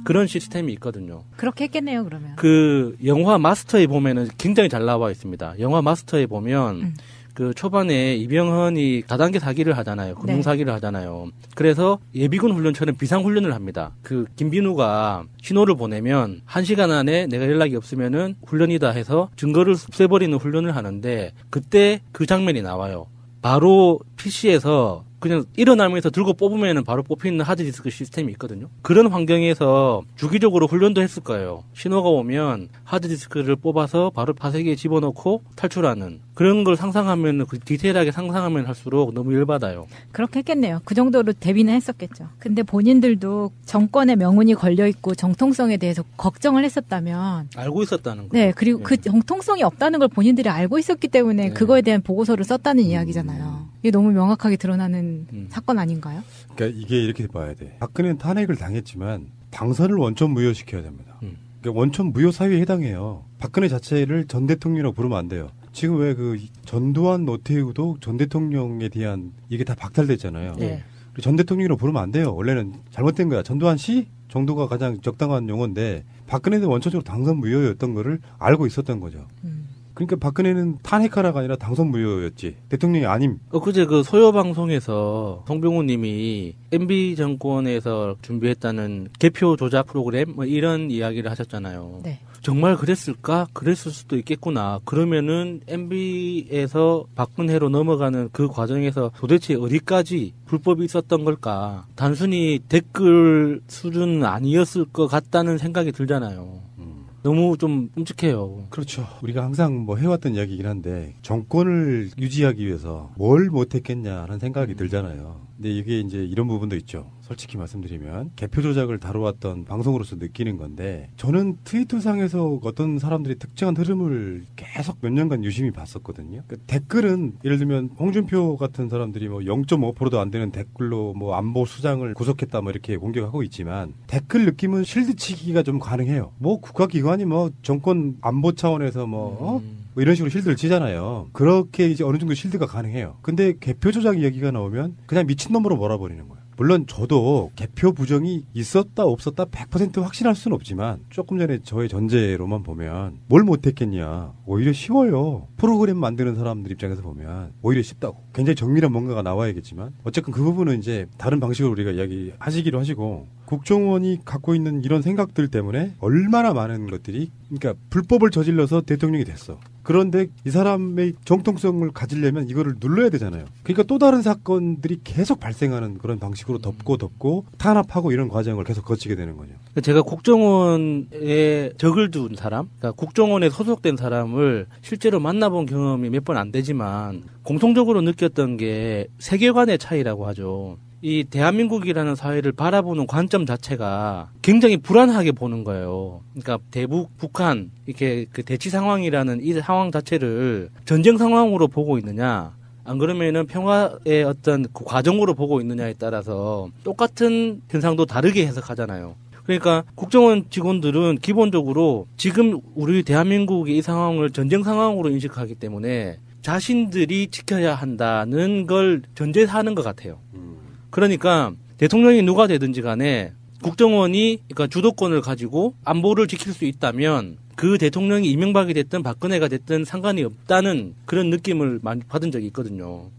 그런 시스템이 있거든요. 그렇게 했겠네요, 그러면. 그 영화 마스터에 보면은 굉장히 잘 나와 있습니다. 영화 마스터에 보면 그 초반에 이병헌이 다단계 사기를 하잖아요. 금융 사기를 하잖아요. 그래서 예비군 훈련처럼 비상 훈련을 합니다. 그 김빈우가 신호를 보내면 1시간 안에 내가 연락이 없으면은 훈련이다 해서 증거를 없애버리는 훈련을 하는데 그때 그 장면이 나와요. 바로 PC에서 그냥 일어나면서 들고 뽑으면 바로 뽑히는 하드디스크 시스템이 있거든요. 그런 환경에서 주기적으로 훈련도 했을 거예요. 신호가 오면 하드디스크를 뽑아서 바로 파쇄기에 집어넣고 탈출하는 그런 걸 상상하면, 디테일하게 상상하면 할수록 너무 열받아요. 그렇게 했겠네요. 그 정도로 대비는 했었겠죠. 근데 본인들도 정권의 명운이 걸려있고 정통성에 대해서 걱정을 했었다면 알고 있었다는 거예요. 네, 그리고 그 정통성이 없다는 걸 본인들이 알고 있었기 때문에 그거에 대한 보고서를 썼다는 이야기잖아요. 이게 너무 명확하게 드러나는 사건 아닌가요? 그러니까 이게 이렇게 봐야 돼. 박근혜는 탄핵을 당했지만 당선을 원천 무효시켜야 됩니다. 그러니까 원천 무효 사유에 해당해요. 박근혜 자체를 전 대통령이라고 부르면 안 돼요. 지금 왜 그 전두환, 노태우도 전 대통령에 대한 이게 다 박탈됐잖아요. 네. 전 대통령이라고 부르면 안 돼요. 원래는 잘못된 거야. 전두환 씨 정도가 가장 적당한 용어인데 박근혜는 원천적으로 당선 무효였던 거를 알고 있었던 거죠. 그러니까 박근혜는 탄핵하라가 아니라 당선 무효였지. 대통령이 아님. 그제 그 소요 방송에서 송병훈 님이 MB 정권에서 준비했다는 개표 조작 프로그램 뭐 이런 이야기를 하셨잖아요. 네. 정말 그랬을까? 그랬을 수도 있겠구나. 그러면은 MB에서 박근혜로 넘어가는 그 과정에서 도대체 어디까지 불법이 있었던 걸까? 단순히 댓글 수준은 아니었을 것 같다는 생각이 들잖아요. 너무 좀 끔찍해요. 그렇죠. 우리가 항상 뭐 해왔던 이야기이긴 한데 정권을 유지하기 위해서 뭘 못했겠냐는 생각이 들잖아요. 근데 이게 이제 이런 부분도 있죠. 솔직히 말씀드리면 개표 조작을 다루었던 방송으로서 느끼는 건데 저는 트위터상에서 어떤 사람들이 특정한 흐름을 계속 몇 년간 유심히 봤었거든요. 그러니까 댓글은 예를 들면 홍준표 같은 사람들이 뭐 0.5%도 안 되는 댓글로 뭐 안보 수장을 구속했다 뭐 이렇게 공격하고 있지만 댓글 느낌은 실드치기가 좀 가능해요. 뭐 국가기관이 뭐 정권 안보 차원에서 뭐 이런 식으로 실드를 치잖아요. 그렇게 이제 어느 정도 실드가 가능해요. 근데 개표 조작 이야기가 나오면 그냥 미친놈으로 몰아버리는 거예요. 물론 저도 개표 부정이 있었다 없었다 100% 확신할 수는 없지만 조금 전에 저의 전제로만 보면 뭘 못했겠냐. 오히려 쉬워요. 프로그램 만드는 사람들 입장에서 보면 오히려 쉽다고. 굉장히 정밀한 뭔가가 나와야겠지만 어쨌든 그 부분은 이제 다른 방식으로 우리가 이야기하시기로 하시고 국정원이 갖고 있는 이런 생각들 때문에 얼마나 많은 것들이 그러니까 불법을 저질러서 대통령이 됐어. 그런데 이 사람의 정통성을 가지려면 이거를 눌러야 되잖아요. 그러니까 또 다른 사건들이 계속 발생하는 그런 방식으로 덮고 탄압하고 이런 과정을 계속 거치게 되는 거죠. 제가 국정원에 적을 둔 사람, 그러니까 국정원에 소속된 사람을 실제로 만나본 경험이 몇 번 안 되지만 공통적으로 느꼈던 게 세계관의 차이라고 하죠. 이 대한민국이라는 사회를 바라보는 관점 자체가 굉장히 불안하게 보는 거예요. 그러니까 대북, 북한, 이렇게 그 대치 상황이라는 이 상황 자체를 전쟁 상황으로 보고 있느냐, 안 그러면은 평화의 어떤 그 과정으로 보고 있느냐에 따라서 똑같은 현상도 다르게 해석하잖아요. 그러니까 국정원 직원들은 기본적으로 지금 우리 대한민국의 이 상황을 전쟁 상황으로 인식하기 때문에 자신들이 지켜야 한다는 걸 전제하는 것 같아요. 그러니까 대통령이 누가 되든지 간에 국정원이 그러니까 주도권을 가지고 안보를 지킬 수 있다면 그 대통령이 이명박이 됐든 박근혜가 됐든 상관이 없다는 그런 느낌을 많이 받은 적이 있거든요.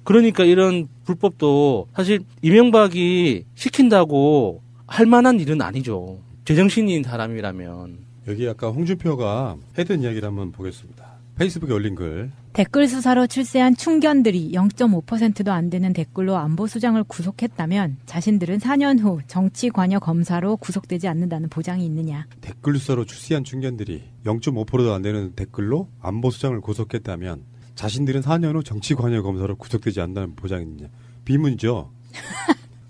그러니까 이런 불법도 사실 이명박이 시킨다고 할 만한 일은 아니죠. 제정신인 사람이라면. 여기 아까 홍준표가 했던 이야기를 한번 보겠습니다. 페이스북에 올린 글. 댓글 수사로 출세한 충견들이 0.5%도 안 되는 댓글로 안보수장을 구속했다면 자신들은 4년 후 정치관여검사로 구속되지 않는다는 보장이 있느냐. 댓글 수사로 출세한 충견들이 0.5%도 안 되는 댓글로 안보수장을 구속했다면 자신들은 4년 후 정치관여검사로 구속되지 않는다는 보장이 있느냐. 비문이죠.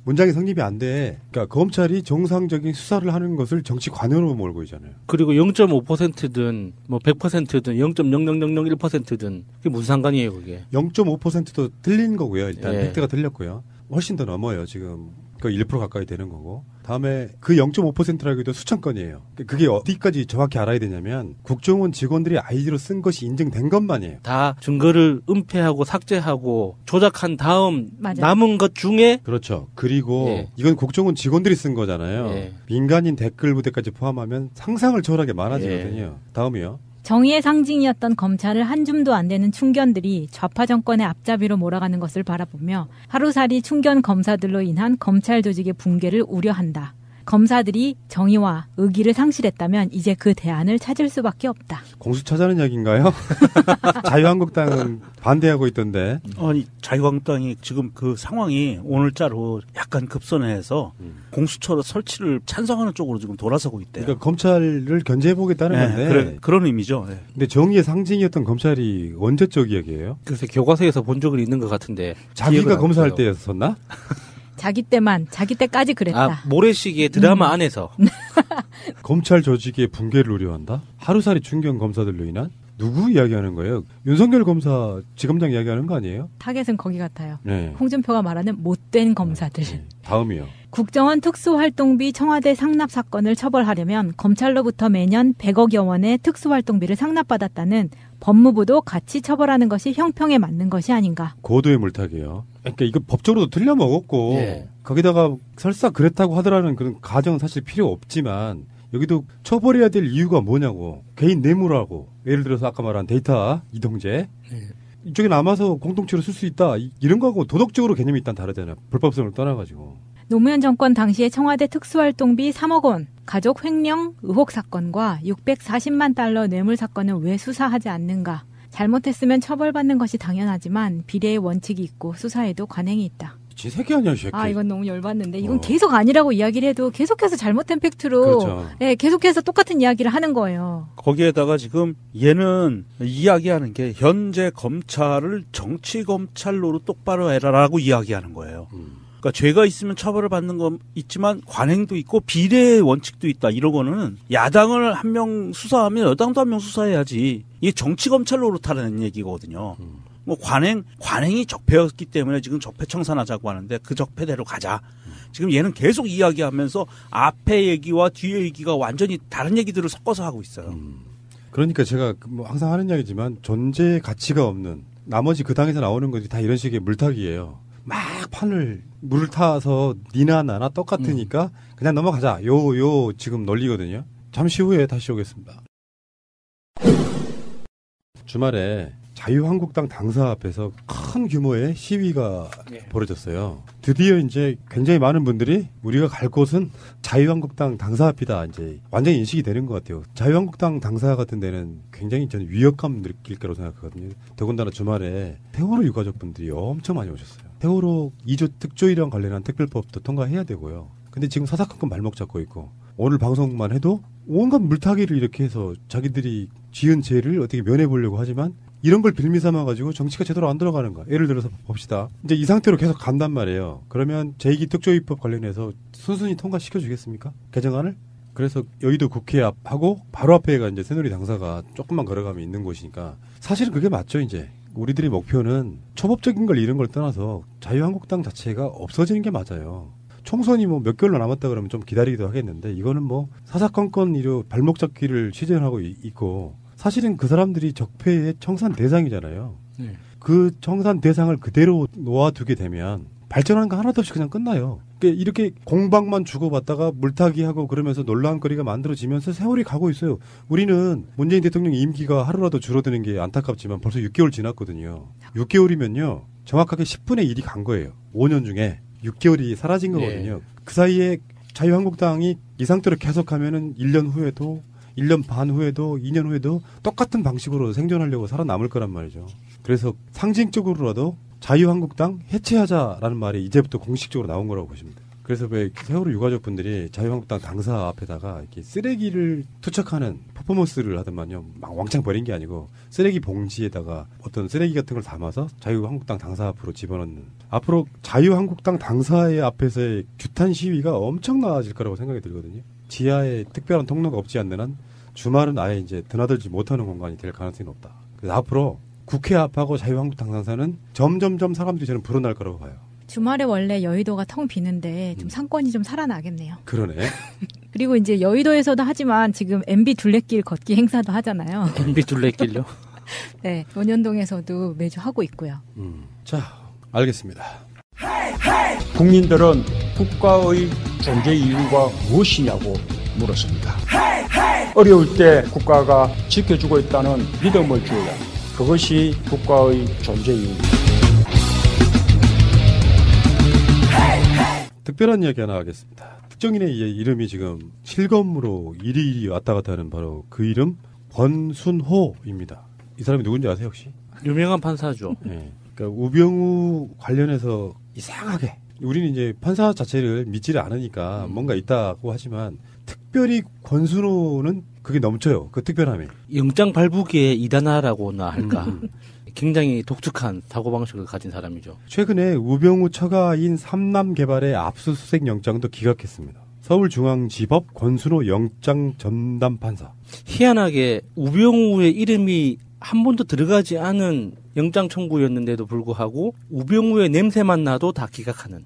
문장이 성립이 안 돼. 그러니까 검찰이 정상적인 수사를 하는 것을 정치 관여로 몰고 있잖아요. 그리고 0.5%든 뭐 100%든 0.00001%든 그게 무슨 상관이에요, 그게? 0.5%도 틀린 거고요. 일단 예. 팩트가 틀렸고요. 훨씬 더 넘어요, 지금. 그 1% 가까이 되는 거고. 다음에 그 0.5%라고 해도 수천 건이에요. 그게 어디까지 정확히 알아야 되냐면 국정원 직원들이 아이디로 쓴 것이 인증된 것만이에요. 다 증거를 은폐하고 삭제하고 조작한 다음 맞아요. 남은 것 중에 그렇죠. 그리고 예. 이건 국정원 직원들이 쓴 거잖아요. 예. 민간인 댓글 부대까지 포함하면 상상을 초월하게 많아지거든요. 다음이요. 정의의 상징이었던 검찰을 한 줌도 안 되는 충견들이 좌파 정권의 앞잡이로 몰아가는 것을 바라보며 하루살이 충견 검사들로 인한 검찰 조직의 붕괴를 우려한다. 검사들이 정의와 의기를 상실했다면 이제 그 대안을 찾을 수밖에 없다. 공수처자는 이야기인가요? 자유한국당은 반대하고 있던데. 아니 자유한국당이 지금 그 상황이 오늘자로 약간 급선회해서 공수처 설치를 찬성하는 쪽으로 지금 돌아서고 있대요. 그러니까 검찰을 견제해보겠다는 건데. 그런 의미죠. 네. 근데 정의의 상징이었던 검찰이 언제적 이야기예요? 글쎄 교과서에서 본 적은 있는 것 같은데. 자기가 검사할 때였었나? 자기 때까지 그랬다. 아, 모래시계 드라마 안에서. 검찰 조직의 붕괴를 우려한다? 하루살이 중견 검사들로 인한? 누구 이야기하는 거예요? 윤석열 검사 지검장 이야기하는 거 아니에요? 타겟은 거기 같아요. 네. 홍준표가 말하는 못된 검사들. 네. 다음이요. 국정원 특수활동비 청와대 상납 사건을 처벌하려면 검찰로부터 매년 100억여 원의 특수활동비를 상납받았다는 법무부도 같이 처벌하는 것이 형평에 맞는 것이 아닌가. 고도의 물타기예요. 그러니까 이거 법적으로도 틀려먹었고 거기다가 설사 그랬다고 하더라는 그런 가정은 사실 필요 없지만 여기도 처벌해야 될 이유가 뭐냐고. 개인 뇌물하고 예를 들어서 아까 말한 데이터 이동제 이쪽에 남아서 공동체로 쓸 수 있다. 이런 거하고 도덕적으로 개념이 일단 다르잖아요. 불법성을 떠나가지고. 노무현 정권 당시에 청와대 특수활동비 3억 원, 가족 횡령 의혹 사건과 640만 달러 뇌물 사건은 왜 수사하지 않는가. 잘못했으면 처벌받는 것이 당연하지만 비례의 원칙이 있고 수사에도 관행이 있다. 지새끼 아니야, 새끼. 아, 이건 너무 열받는데. 이건 계속 아니라고 이야기를 해도 계속해서 잘못된 팩트로 그렇죠. 네, 계속해서 똑같은 이야기를 하는 거예요. 거기에다가 지금 얘는 이야기하는 게 현재 검찰을 정치검찰로 똑바로 해라라고 이야기하는 거예요. 그러니까 죄가 있으면 처벌을 받는 건 있지만 관행도 있고 비례의 원칙도 있다. 이러고는 야당을 한 명 수사하면 여당도 한 명 수사해야지. 이게 정치검찰로 그렇다는 얘기거든요. 뭐 관행이 적폐였기 때문에 지금 적폐 청산하자고 하는데 그 적폐대로 가자. 지금 얘는 계속 이야기하면서 앞에 얘기와 뒤에 얘기가 완전히 다른 얘기들을 섞어서 하고 있어요. 그러니까 제가 뭐 항상 하는 이야기지만 존재의 가치가 없는 나머지 그 당에서 나오는 것이 다 이런 식의 물타기예요. 막 물을 타서 니나 나나 똑같으니까 그냥 넘어가자. 요 지금 논리거든요. 잠시 후에 다시 오겠습니다. 주말에 자유한국당 당사 앞에서 큰 규모의 시위가 벌어졌어요. 드디어 이제 굉장히 많은 분들이 우리가 갈 곳은 자유한국당 당사 앞이다. 이제 완전히 인식이 되는 것 같아요. 자유한국당 당사 같은 데는 굉장히 저는 위협감 느낄 거라고 생각하거든요. 더군다나 주말에 세월호 유가족분들이 엄청 많이 오셨어요. 세월호 2조 특조위랑 관련한 특별법도 통과해야 되고요. 근데 지금 사사건건 발목 잡고 있고 오늘 방송만 해도 온갖 물타기를 이렇게 해서 자기들이 지은 죄를 어떻게 면해보려고 하지만 이런 걸 빌미 삼아가지고 정치가 제대로 안 들어가는가. 예를 들어서 봅시다. 이제 이 상태로 계속 간단 말이에요. 그러면 제2기 특조위법 관련해서 순순히 통과시켜주겠습니까? 개정안을? 그래서 여의도 국회 앞하고 바로 앞에가 이제 새누리 당사가 조금만 걸어가면 있는 곳이니까 사실은 그게 맞죠, 이제. 우리들의 목표는 초법적인 걸 이런 걸 떠나서 자유한국당 자체가 없어지는 게 맞아요. 총선이 뭐 몇 개월로 남았다 그러면 좀 기다리기도 하겠는데 이거는 뭐 사사건건 이런 발목 잡기를 시전하고 있고 사실은 그 사람들이 적폐의 청산 대상이잖아요. 그 청산 대상을 그대로 놓아두게 되면 발전하는 거 하나도 없이 그냥 끝나요. 그러니까 이렇게 공방만 주고받다가 물타기하고 그러면서 논란거리가 만들어지면서 세월이 가고 있어요. 우리는 문재인 대통령 임기가 하루라도 줄어드는 게 안타깝지만 벌써 6개월 지났거든요. 6개월이면요. 정확하게 10분의 1이 간 거예요. 5년 중에 6개월이 사라진 거거든요. 그 사이에 자유한국당이 이 상태로 계속하면은 1년 후에도 1년 반 후에도 2년 후에도 똑같은 방식으로 생존하려고 살아남을 거란 말이죠. 그래서 상징적으로라도 자유한국당 해체하자라는 말이 이제부터 공식적으로 나온 거라고 보시면 돼요. 그래서 왜 세월호 유가족분들이 자유한국당 당사 앞에다가 이렇게 쓰레기를 투척하는 퍼포먼스를 하더만요. 막 왕창 버린 게 아니고 쓰레기 봉지에다가 어떤 쓰레기 같은 걸 담아서 자유한국당 당사 앞으로 집어넣는. 앞으로 자유한국당 당사의 앞에서의 규탄 시위가 엄청나질 거라고 생각이 들거든요. 지하에 특별한 통로가 없지 않는 한 주말은 아예 이제 드나들지 못하는 공간이 될 가능성이 높다. 그래서 앞으로 국회 앞하고 자유한국당 당사는 점점점 사람들이 저는 불어날 거라고 봐요. 주말에 원래 여의도가 텅 비는데 좀 상권이 좀 살아나겠네요. 그러네. 그리고 이제 여의도에서도 하지만 지금 MB 둘레길 걷기 행사도 하잖아요. MB 둘레길요? 네, 원현동에서도 매주 하고 있고요. 자, 알겠습니다. 국민들은 국가의 존재 이유가 무엇이냐고 물었습니다. 어려울 때 국가가 지켜주고 있다는 믿음을 줘야 그것이 국가의 존재 이유입니다. 특별한 이야기 하나 하겠습니다. 특정인의 이름이 지금 실검으로 이리 왔다 갔다 하는 바로 그 이름 권순호입니다. 이 사람이 누군지 아세요 혹시? 유명한 판사죠. 네. 그러니까 우병우 관련해서 이상하게 우리는 이제 판사 자체를 믿지를 않으니까 뭔가 있다고 하지만 특별히 권순호는 그게 넘쳐요. 그 특별함이. 영장 발부기의 이단아라고나 할까. 굉장히 독특한 사고방식을 가진 사람이죠. 최근에 우병우 처가인 삼남개발의 압수수색 영장도 기각했습니다. 서울중앙지법 권순호 영장 전담판사. 희한하게 우병우의 이름이 한 번도 들어가지 않은 영장 청구였는데도 불구하고 우병우의 냄새만 나도 다 기각하는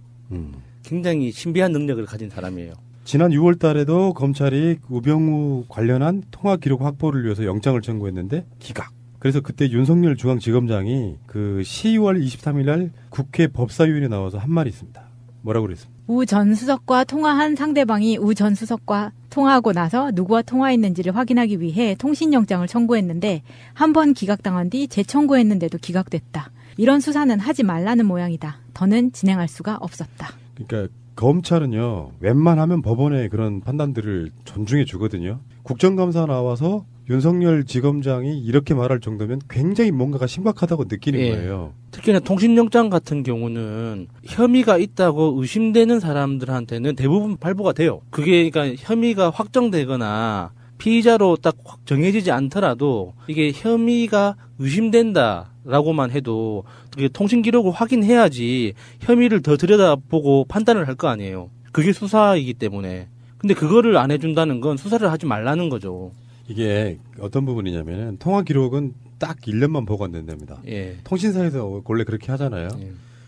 굉장히 신비한 능력을 가진 사람이에요. 지난 6월 달에도 검찰이 우병우 관련한 통화 기록 확보를 위해서 영장을 청구했는데 기각. 그래서 그때 윤석열 중앙지검장이 그 10월 23일 날 국회 법사위원회에 나와서 한 말이 있습니다. 뭐라고 그랬습니까? 우 전 수석과 통화한 상대방이 우 전 수석과 통화하고 나서 누구와 통화했는지를 확인하기 위해 통신영장을 청구했는데 한 번 기각당한 뒤 재청구했는데도 기각됐다. 이런 수사는 하지 말라는 모양이다. 더는 진행할 수가 없었다. 그러니까 검찰은요. 웬만하면 법원의 그런 판단들을 존중해 주거든요. 국정감사 나와서 윤석열 지검장이 이렇게 말할 정도면 굉장히 뭔가가 심각하다고 느끼는 거예요. 특히나 통신영장 같은 경우는 혐의가 있다고 의심되는 사람들한테는 대부분 발부가 돼요. 그게 그러니까 혐의가 확정되거나 피의자로 딱 정해지지 않더라도 이게 혐의가 의심된다라고만 해도 그게 통신 기록을 확인해야지 혐의를 더 들여다보고 판단을 할 거 아니에요. 그게 수사이기 때문에. 근데 그거를 안 해준다는 건 수사를 하지 말라는 거죠. 이게 어떤 부분이냐면은 통화 기록은 딱 1년만 보관된답니다. 통신사에서 원래 그렇게 하잖아요.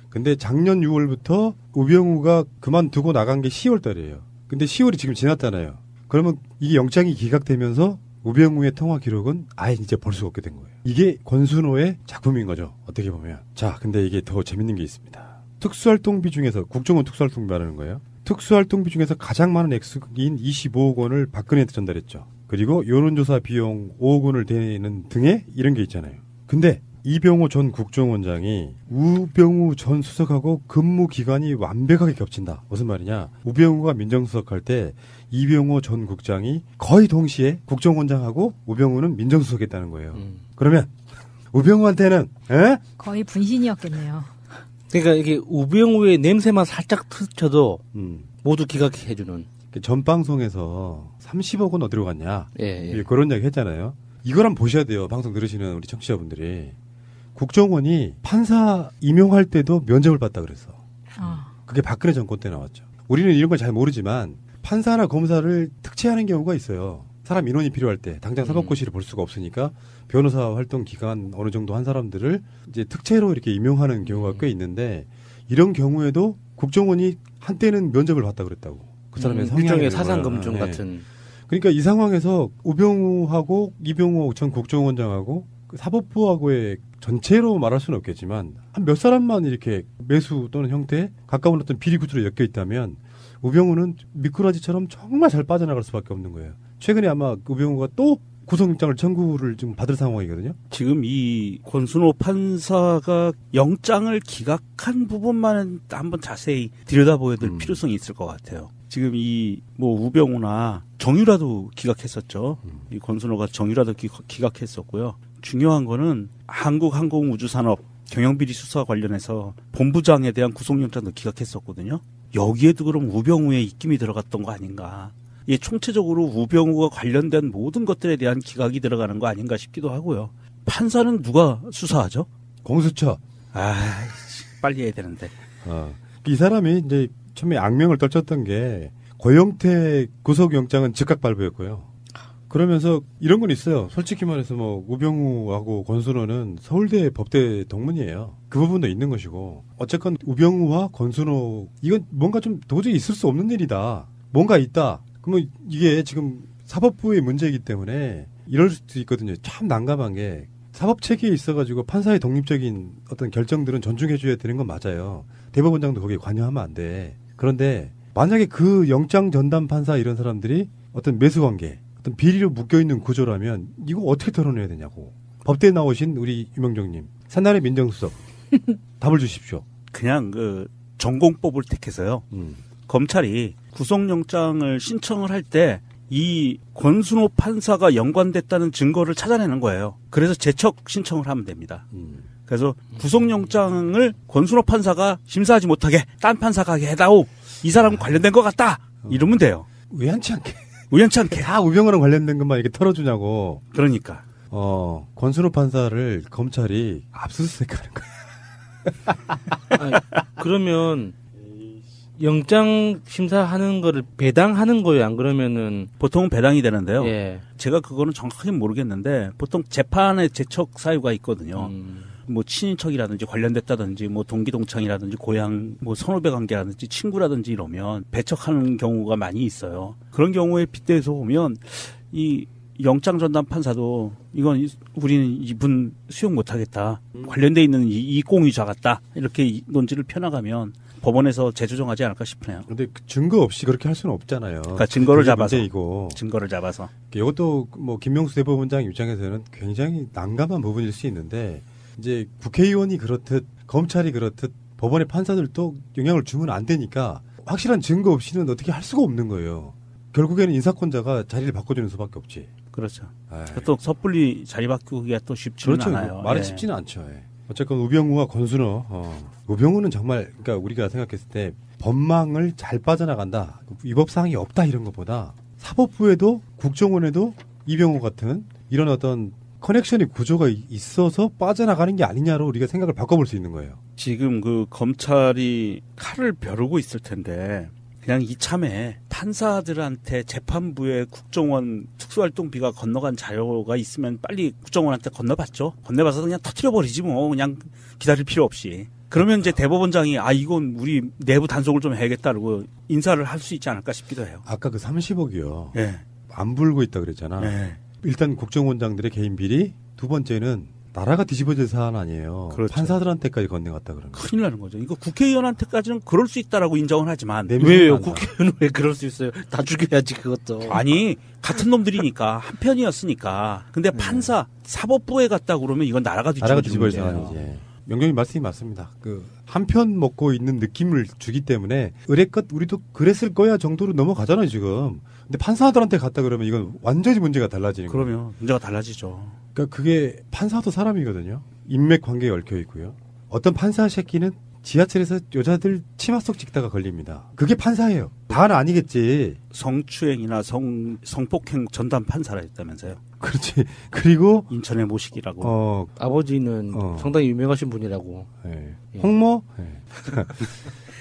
근데 작년 6월부터 우병우가 그만두고 나간 게 10월 달이에요. 근데 10월이 지금 지났잖아요. 그러면 이게 영장이 기각되면서 우병우의 통화 기록은 아예 이제 볼 수 없게 된 거예요. 이게 권순호의 작품인 거죠. 어떻게 보면. 자, 근데 이게 더 재밌는 게 있습니다. 특수활동비 중에서 국정원 특수활동비 말하는 거예요. 특수활동비 중에서 가장 많은 액수인 25억 원을 박근혜한테 전달했죠. 그리고 여론조사 비용 5억 원을 대는 등의 이런 게 있잖아요. 근데 이병호 전 국정원장이 우병우 전 수석하고 근무 기간이 완벽하게 겹친다. 무슨 말이냐? 우병우가 민정수석 할 때 이병호 전 국장이 거의 동시에 국정원장하고 우병우는 민정수석 했다는 거예요. 그러면 우병우한테는 거의 분신이었겠네요. 그러니까 이게 우병우의 냄새만 살짝 스쳐도 모두 기각해주는. 전 방송에서 30억 원 어디로 갔냐? 그런 이야기 했잖아요. 이걸 한번 보셔야 돼요. 방송 들으시는 우리 청취자분들이. 국정원이 판사 임용할 때도 면접을 받다 그랬어. 그게 박근혜 정권 때 나왔죠. 우리는 이런 걸 잘 모르지만 판사나 검사를 특채하는 경우가 있어요. 사람 인원이 필요할 때 당장 사법고시를 볼 수가 없으니까 변호사 활동 기간 어느 정도 한 사람들을 이제 특채로 이렇게 임용하는 경우가 꽤 있는데 이런 경우에도 국정원이 한때는 면접을 받다 그랬다고. 그 사람의 일종의 사상검증 같은. 그러니까 이 상황에서 우병우하고 이병호 전 국정원장하고 사법부하고의 전체로 말할 수는 없겠지만 한 몇 사람만 이렇게 매수 또는 형태에 가까운 어떤 비리 구조로 엮여 있다면 우병우는 미꾸라지처럼 정말 잘 빠져나갈 수밖에 없는 거예요. 최근에 아마 우병우가 또 구속영장을 청구를 좀 받을 상황이거든요. 지금 이 권순호 판사가 영장을 기각한 부분만 한번 자세히 들여다보아야 될 필요성이 있을 것 같아요. 지금 이 뭐 우병우나 정유라도 기각했었죠. 이 권순호가 정유라도 기각했었고요. 중요한 거는 한국항공우주산업 경영비리 수사 관련해서 본부장에 대한 구속영장도 기각했었거든요. 여기에도 그럼 우병우의 입김이 들어갔던 거 아닌가. 예, 총체적으로 우병우가 관련된 모든 것들에 대한 기각이 들어가는 거 아닌가 싶기도 하고요. 판사는 누가 수사하죠? 공수처. 빨리 해야 되는데. 이 사람이 이제 처음에 악명을 떨쳤던 게 고영태 구속영장은 즉각 발부였고요. 그러면서 이런 건 있어요. 솔직히 말해서 뭐 우병우하고 권순호는 서울대 법대 동문이에요. 그 부분도 있는 것이고 어쨌건 우병우와 권순호 이건 뭔가 좀 도저히 있을 수 없는 일이다. 뭔가 있다. 그러면 이게 지금 사법부의 문제이기 때문에 이럴 수도 있거든요. 참 난감한 게 사법체계에 있어가지고 판사의 독립적인 어떤 결정들은 존중해줘야 되는 건 맞아요. 대법원장도 거기에 관여하면 안 돼. 그런데 만약에 그 영장 전담 판사 이런 사람들이 어떤 매수관계 어떤 비리로 묶여있는 구조라면 이거 어떻게 털어내야 되냐고. 법대에 나오신 우리 유명정님 산나라의 민정수석 답을 주십시오. 그냥 그 전공법을 택해서요. 검찰이 구속영장을 신청을 할 때 이 권순호 판사가 연관됐다는 증거를 찾아내는 거예요. 그래서 재척 신청을 하면 됩니다. 그래서 구속영장을 권순호 판사가 심사하지 못하게 딴 판사가 하게 해다오. 이 사람은 관련된 것 같다. 이러면 돼요. 우연치 않게. 우연치 않게. 다 우병우랑 관련된 것만 이렇게 털어주냐고. 그러니까. 권순호 판사를 검찰이 압수수색하는 거야. 그러면 영장 심사하는 거를 배당하는 거예요? 안 그러면은 보통은 배당이 되는데요. 예. 제가 그거는 정확하게 모르겠는데 보통 재판에 재척 사유가 있거든요. 뭐 친인척이라든지 관련됐다든지 뭐 동기동창이라든지 고향 뭐 선후배 관계라든지 친구라든지 이러면 배척하는 경우가 많이 있어요. 그런 경우에 빗대서 보면 이 영장 전담 판사도 이건 우리는 이분 수용 못하겠다. 관련돼 있는 이 공유자 같다. 이렇게 논지를 펴나가면 법원에서 재조정하지 않을까 싶네요. 근데 증거 없이 그렇게 할 수는 없잖아요. 그러니까 증거를 잡아서. 문제이고. 증거를 잡아서. 이것도 뭐 김명수 대법원장 입장에서는 굉장히 난감한 부분일 수 있는데 이제 국회의원이 그렇듯 검찰이 그렇듯 법원의 판사들도 영향을 주면 안 되니까 확실한 증거 없이는 어떻게 할 수가 없는 거예요. 결국에는 인사권자가 자리를 바꿔주는 수밖에 없지. 그렇죠. 또 섣불리 자리 바꾸기가 또 쉽지는 그렇죠. 않아요. 말이 쉽지는 않죠. 어쨌건 우병우와 권순호. 우병우는 정말 그러니까 우리가 생각했을 때 법망을 잘 빠져나간다. 위법사항이 없다 이런 것보다 사법부에도 국정원에도 이병우 같은 이런 어떤 커넥션의 구조가 있어서 빠져나가는 게 아니냐로 우리가 생각을 바꿔볼 수 있는 거예요. 지금 그 검찰이 칼을 벼르고 있을 텐데 그냥 이참에 판사들한테 재판부에 국정원 특수활동비가 건너간 자료가 있으면 빨리 국정원한테 건너봤죠. 건네봐서 그냥 터뜨려버리지 뭐. 그냥 기다릴 필요 없이. 그러면 이제 대법원장이 이건 우리 내부 단속을 좀 해야겠다 그러고 인사를 할 수 있지 않을까 싶기도 해요. 아까 그 30억이요. 네. 안 불고 있다 그랬잖아. 네. 일단 국정원장들의 개인 비리, 두 번째는 나라가 뒤집어질 사안 아니에요. 그렇죠. 판사들한테까지 건네갔다 그러는 거예요. 큰일 나는 거죠. 이거 국회의원한테까지는 그럴 수 있다라고 인정을 하지만 왜요? 국회의원은 왜 그럴 수 있어요? 다 죽여야지 그것도. 아니 같은 놈들이니까 한 편이었으니까. 근데 판사 사법부에 갔다 그러면 이건 나라가 뒤집어질 사안이지. 명경님 말씀이 맞습니다. 그 한편 먹고 있는 느낌을 주기 때문에 의뢰껏 우리도 그랬을 거야 정도로 넘어가잖아요 지금. 근데 판사들한테 갔다 그러면 이건 완전히 문제가 달라지는 거예요. 그러면 문제가 달라지죠. 그러니까 그게 판사도 사람이거든요. 인맥 관계에 얽혀 있고요. 어떤 판사 새끼는 지하철에서 여자들 치마 속 찍다가 걸립니다. 그게 판사예요. 다는 아니겠지. 성추행이나 성폭행 전담 판사라 했다면서요. 그렇지. 그리고 인천의 모식이라고. 아버지는 상당히 유명하신 분이라고. 네. 홍모? 네.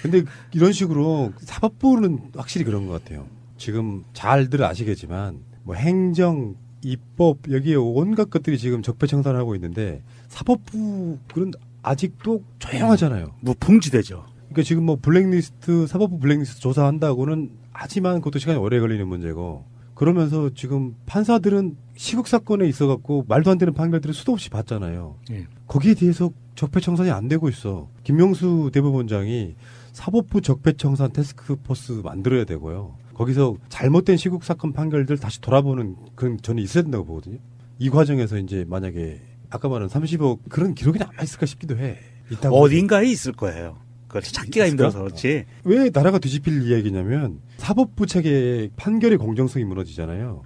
근데 이런 식으로 사법부는 확실히 그런 것 같아요. 지금 잘들 아시겠지만 뭐 행정, 입법 여기에 온갖 것들이 지금 적폐청산을 하고 있는데 사법부는 아직도 조용하잖아요. 무풍지대죠. 그러니까 지금 뭐 블랙리스트 사법부 블랙리스트 조사한다고는 하지만 그것도 시간이 오래 걸리는 문제고 그러면서 지금 판사들은 시국 사건에 있어갖고 말도 안 되는 판결들을 수도 없이 받잖아요. 거기에 대해서 적폐청산이 안 되고 있어. 김명수 대법원장이 사법부 적폐청산 태스크포스 만들어야 되고요. 거기서 잘못된 시국 사건 판결들 다시 돌아보는 그런 저는 있어야 된다고 보거든요. 이 과정에서 이제 만약에 아까 말한 30억 그런 기록이 남아있을까 싶기도 해. 어딘가에 있을 거예요. 그걸 찾기가 힘들어서 그렇지. 왜 나라가 뒤집힐 이야기냐면 사법부 체계의 판결의 공정성이 무너지잖아요.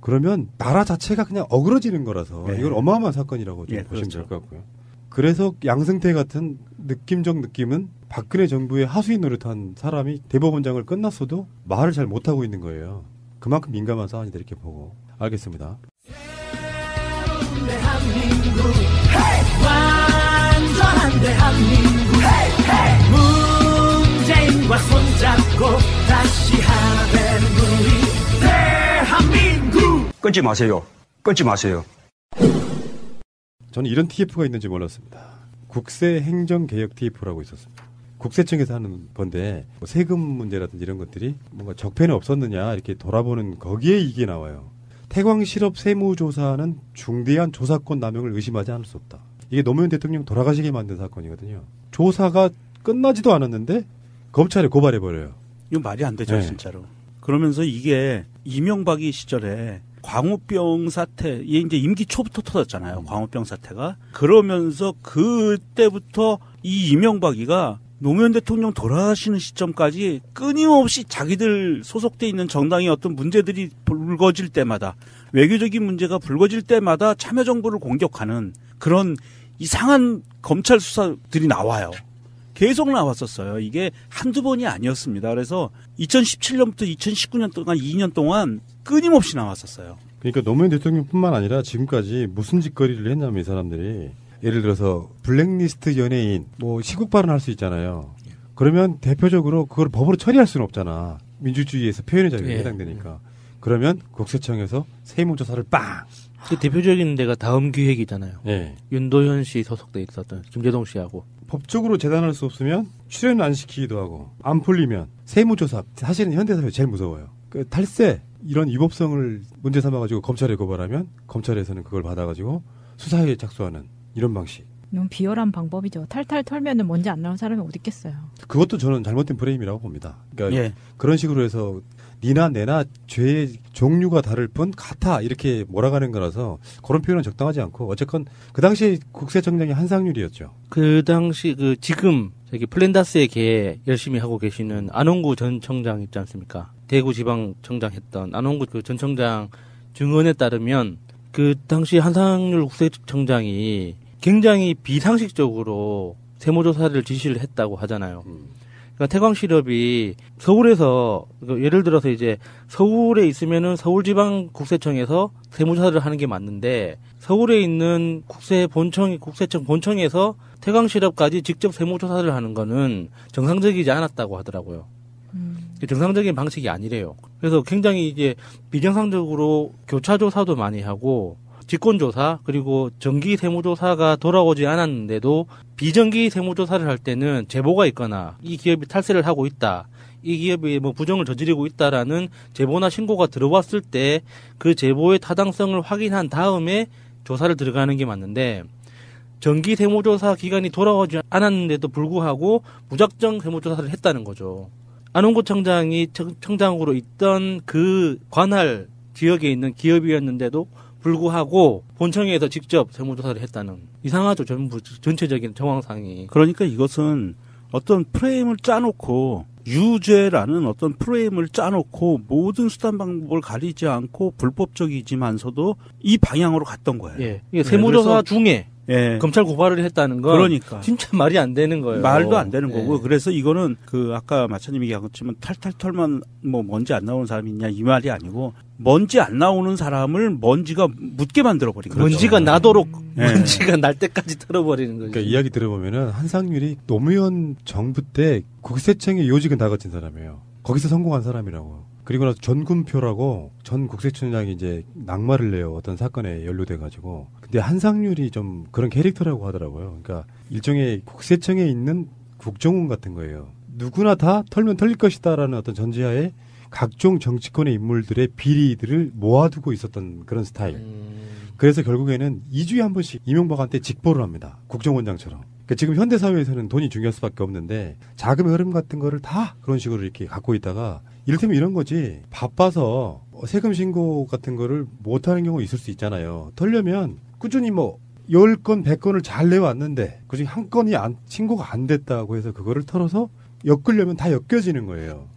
그러면 나라 자체가 그냥 어그러지는 거라서 이건 어마어마한 사건이라고 좀 보시면 될 것 같고요. 그래서 양승태 같은 느낌적 느낌은 박근혜 정부의 하수인 노릇한 사람이 대법원장을 끝났어도 말을 잘 못하고 있는 거예요. 그만큼 민감한 사안이다 이렇게 보고. 알겠습니다. 대한민국 완전한 대한민국 문재인과 손잡고 다시 하나 되는 우리 대한민국. 끊지 마세요. 끊지 마세요. 저는 이런 TF가 있는지 몰랐습니다. 국세행정개혁 TF라고 있었습니다. 국세청에서 하는 건데 뭐 세금 문제라든지 이런 것들이 뭔가 적폐는 없었느냐 이렇게 돌아보는 거기에 이게 나와요. 태광실업 세무조사는 중대한 조사권 남용을 의심하지 않을 수 없다. 이게 노무현 대통령 돌아가시게 만든 사건이거든요. 조사가 끝나지도 않았는데 검찰에 고발해버려요. 이건 말이 안 되죠, 진짜로. 그러면서 이게 이명박이 시절에 광우병 사태, 이게 이제 임기 초부터 터졌잖아요. 광우병 사태가. 그러면서 그때부터 이 이명박이가 노무현 대통령 돌아가시는 시점까지 끊임없이 자기들 소속돼 있는 정당의 어떤 문제들이 불거질 때마다, 외교적인 문제가 불거질 때마다 참여정부를 공격하는 그런 이상한 검찰 수사들이 나와요. 계속 나왔었어요. 이게 한두 번이 아니었습니다. 그래서 2017년부터 2019년 동안 2년 동안 끊임없이 나왔었어요. 그러니까 노무현 대통령뿐만 아니라 지금까지 무슨 짓거리를 했냐면 이 사람들이 예를 들어서 블랙리스트 연예인 뭐 시국 발언할 수 있잖아요. 그러면 대표적으로 그걸 법으로 처리할 수는 없잖아. 민주주의에서 표현의 자유에 해당되니까. 그러면 국세청에서 세무조사를 빵. 그 대표적인 데가 다음 기획이잖아요. 예. 윤도현 씨 소속돼 있었던 김재동 씨하고. 법적으로 재단할 수 없으면 출연 안 시키기도 하고 안 풀리면 세무조사. 사실은 현대사회 제일 무서워요. 그 탈세 이런 위법성을 문제 삼아가지고 검찰에 고발하면 검찰에서는 그걸 받아가지고 수사에 착수하는 이런 방식. 너무 비열한 방법이죠. 탈탈 털면은 먼지 안 나온 사람이 어디 있겠어요. 그것도 저는 잘못된 프레임이라고 봅니다. 그러니까 예. 그런 식으로 해서 니나 내나 죄의 종류가 다를 뿐 같아 이렇게 몰아가는 거라서 그런 표현은 적당하지 않고 어쨌건 그 당시에 국세청장이 한상률이었죠. 그 당시 지금 저기 플랜다스에 열심히 하고 계시는 안홍구 전 청장 있지 않습니까? 대구지방청장 했던 안홍구 그 전 청장 증언에 따르면 그 당시 한상률 국세청장이 굉장히 비상식적으로 세무조사를 지시를 했다고 하잖아요. 그러니까 태광실업이 서울에서 예를 들어서 이제 서울에 있으면은 서울지방국세청에서 세무조사를 하는 게 맞는데 서울에 있는 국세청 본청에서 태광실업까지 직접 세무조사를 하는 거는 정상적이지 않았다고 하더라고요. 정상적인 방식이 아니래요. 그래서 굉장히 이제 비정상적으로 교차조사도 많이 하고 직권조사 그리고 정기 세무조사가 돌아오지 않았는데도 비정기 세무조사를 할 때는 제보가 있거나 이 기업이 탈세를 하고 있다. 이 기업이 뭐 부정을 저지르고 있다라는 제보나 신고가 들어왔을 때 그 제보의 타당성을 확인한 다음에 조사를 들어가는 게 맞는데 정기 세무조사 기간이 돌아오지 않았는데도 불구하고 무작정 세무조사를 했다는 거죠. 안홍구 청장이 청장으로 있던 그 관할 지역에 있는 기업이었는데도 불구하고 본청에서 직접 세무조사를 했다는 이상하죠. 전체적인 정황상이. 그러니까 이것은 어떤 프레임을 짜놓고 유죄라는 어떤 프레임을 짜놓고 모든 수단 방법을 가리지 않고 불법적이지만서도 이 방향으로 갔던 거예요. 예. 이게 세무조사 중에 예. 검찰 고발을 했다는 건 그러니까 진짜 말이 안 되는 거예요. 말도 안 되는 예. 거고 그래서 이거는 그 아까 마차님이 얘기하셨지만 탈탈 털만 뭐 먼지 안 나오는 사람이 있냐 이 말이 아니고 먼지 안 나오는 사람을 먼지가 묻게 만들어 버린 거죠. 먼지가 나도록 예. 먼지가 날 때까지 털어버리는 거죠. 그러니까 이야기 들어보면은 한상률이 노무현 정부 때 국세청의 요직은 다 거친 사람이에요. 거기서 성공한 사람이라고. 그리고 나서 전군표라고 전 국세청장이 이제 낙마를 내요. 어떤 사건에 연루돼가지고. 근데 한상률이 좀 그런 캐릭터라고 하더라고요. 그러니까 일종의 국세청에 있는 국정원 같은 거예요. 누구나 다 털면 털릴 것이다라는 어떤 전제하에 각종 정치권의 인물들의 비리들을 모아두고 있었던 그런 스타일. 그래서 결국에는 2주에 한 번씩 이명박한테 직보를 합니다. 국정원장처럼. 그러니까 지금 현대사회에서는 돈이 중요할 수밖에 없는데 자금의 흐름 같은 거를 다 그런 식으로 이렇게 갖고 있다가 이를테면 이런 거지. 바빠서 세금 신고 같은 거를 못하는 경우 있을 수 있잖아요. 털려면 꾸준히 뭐 10건, 100건을 잘 내왔는데 그중에 한 건이 신고가 안 됐다고 해서 그거를 털어서 엮으려면 다 엮여지는 거예요.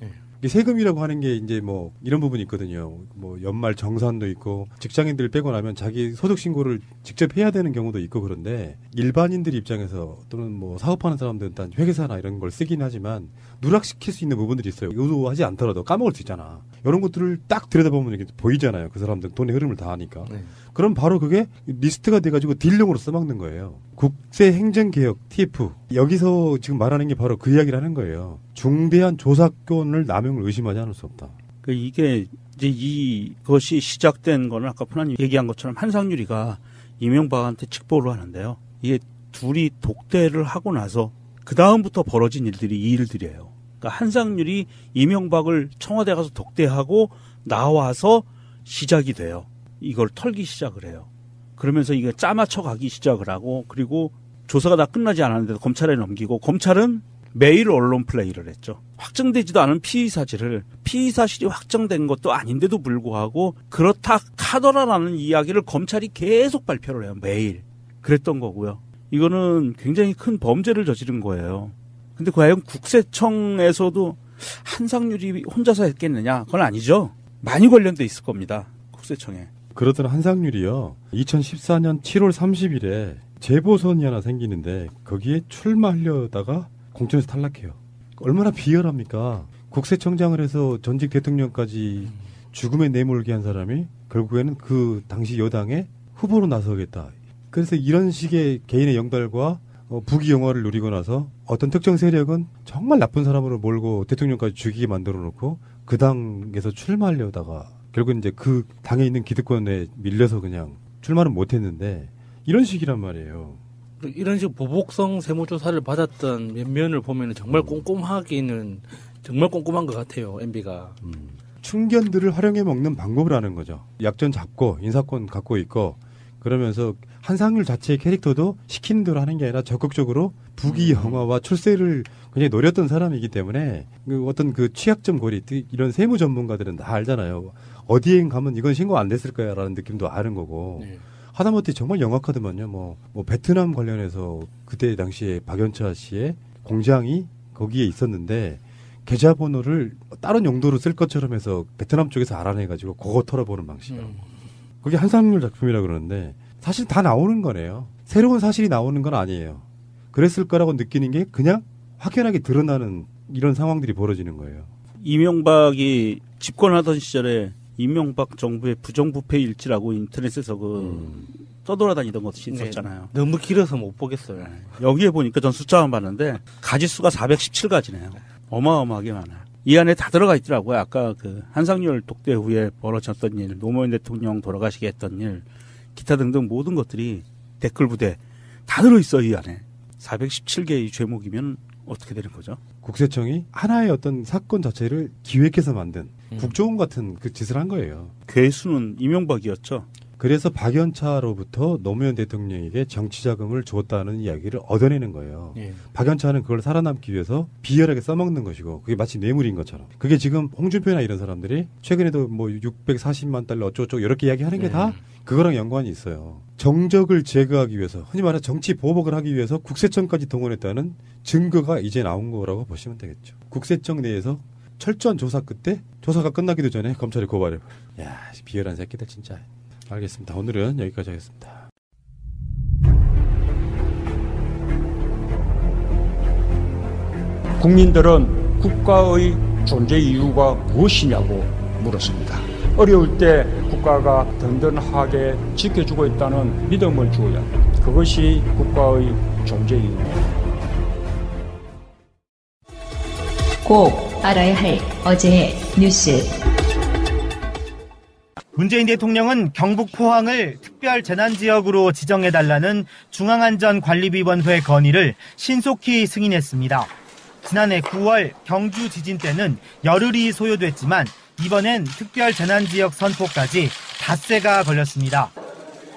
세금이라고 하는 게 이제 뭐 이런 부분이 있거든요. 뭐 연말 정산도 있고 직장인들 빼고 나면 자기 소득 신고를 직접 해야 되는 경우도 있고 그런데 일반인들 입장에서 또는 뭐 사업하는 사람들은 일단 회계사나 이런 걸 쓰긴 하지만 누락시킬 수 있는 부분들이 있어요. 의도하지 않더라도 까먹을 수 있잖아. 이런 것들을 딱 들여다보면 이렇게 보이잖아요. 그 사람들 돈의 흐름을 다 하니까. 그럼 바로 그게 리스트가 돼가지고 딜령으로 써먹는 거예요. 국세행정개혁 TF 여기서 지금 말하는 게 바로 그 이야기를 하는 거예요. 중대한 조사권을 남용을 의심하지 않을 수 없다. 이게 이제 이것이 시작된 거는 아까 푸나님 얘기한 것처럼 한상률이가 이명박한테 직보를 하는데요. 이게 둘이 독대를 하고 나서 그 다음부터 벌어진 일들이 이 일들이에요. 그러니까 한상률이 이명박을 청와대 가서 독대하고 나와서 시작이 돼요. 이걸 털기 시작을 해요. 그러면서 이게 짜맞춰 가기 시작을 하고 그리고 조사가 다 끝나지 않았는데도 검찰에 넘기고 검찰은 매일 언론 플레이를 했죠. 확정되지도 않은 피의사실이 확정된 것도 아닌데도 불구하고 그렇다 하더라라는 이야기를 검찰이 계속 발표를 해요. 매일. 그랬던 거고요. 이거는 굉장히 큰 범죄를 저지른 거예요. 근데 과연 국세청에서도 한상률이 혼자서 했겠느냐? 그건 아니죠. 많이 관련돼 있을 겁니다. 국세청에. 그러던 한상률이요. 2014년 7월 30일에 재보선이 하나 생기는데 거기에 출마하려다가 공천에서 탈락해요. 얼마나 비열합니까? 국세청장을 해서 전직 대통령까지 죽음에 내몰게 한 사람이 결국에는 그 당시 여당의 후보로 나서겠다. 그래서 이런 식의 개인의 영달과 부귀영화를 누리고 나서 어떤 특정 세력은 정말 나쁜 사람으로 몰고 대통령까지 죽이게 만들어 놓고 그 당에서 출마하려다가 결국 이제 그 당에 있는 기득권에 밀려서 그냥 출마는 못했는데 이런 식이란 말이에요. 이런 식으로 보복성 세무조사를 받았던 면면을 보면 정말 꼼꼼하기는 정말 꼼꼼한 것 같아요. MB가. 충견들을 활용해 먹는 방법을 하는 거죠. 약점 잡고 인사권 갖고 있고 그러면서 한상률 자체의 캐릭터도 시키는 대로 하는 게 아니라 적극적으로 부귀영화와 출세를 굉장히 노렸던 사람이기 때문에 어떤 그 취약점 고리 이런 세무 전문가들은 다 알잖아요. 어디에 가면 이건 신고 안 됐을 거야라는 느낌도 아는 거고. 네. 하다못해 정말 영악하더만요. 뭐 베트남 관련해서 그때 당시에 박연차 씨의 공장이 거기에 있었는데 계좌번호를 다른 용도로 쓸 것처럼 해서 베트남 쪽에서 알아내가지고 그거 털어보는 방식이에요. 그게 한상률 작품이라고 그러는데 사실 다 나오는 거네요. 새로운 사실이 나오는 건 아니에요. 그랬을 거라고 느끼는 게 그냥 확연하게 드러나는 이런 상황들이 벌어지는 거예요. 이명박이 집권하던 시절에 이명박 정부의 부정부패 일지라고 인터넷에서 떠돌아다니던 것이 있었잖아요. 네, 너무 길어서 못 보겠어요. 여기에 보니까 전 숫자만 봤는데 가지수가 417가지네요. 어마어마하게 많아요. 이 안에 다 들어가 있더라고요. 아까 그 한상률 독대 후에 벌어졌던 일, 노무현 대통령 돌아가시게 했던 일, 기타 등등 모든 것들이 댓글 부대 다 들어있어 이 안에. 417개의 죄목이면 어떻게 되는 거죠? 국세청이 하나의 어떤 사건 자체를 기획해서 만든 국정원 같은 그 짓을 한 거예요. 괴수는 이명박이었죠. 그래서 박연차로부터 노무현 대통령에게 정치자금을 줬다는 이야기를 얻어내는 거예요. 예. 박연차는 그걸 살아남기 위해서 비열하게 써먹는 것이고 그게 마치 뇌물인 것처럼. 그게 지금 홍준표나 이런 사람들이 최근에도 뭐 640만 달러 어쩌고저쩌고 이렇게 이야기하는 게 다 그거랑 연관이 있어요. 정적을 제거하기 위해서 흔히 말해 정치 보복을 하기 위해서 국세청까지 동원했다는 증거가 이제 나온 거라고 보시면 되겠죠. 국세청 내에서 철저한 조사 끝에 조사가 끝나기도 전에 검찰이 고발해버려요. 야, 비열한 새끼들 진짜. 알겠습니다. 오늘은 여기까지 하겠습니다. 국민들은 국가의 존재 이유가 무엇이냐고 물었습니다. 어려울 때 국가가 든든하게 지켜주고 있다는 믿음을 주어야 합니다. 그것이 국가의 존재 이유입니다. 꼭 알아야 할 어제의 뉴스. 문재인 대통령은 경북 포항을 특별 재난지역으로 지정해달라는 중앙안전관리위원회 건의를 신속히 승인했습니다. 지난해 9월 경주 지진 때는 열흘이 소요됐지만 이번엔 특별 재난지역 선포까지 닷새가 걸렸습니다.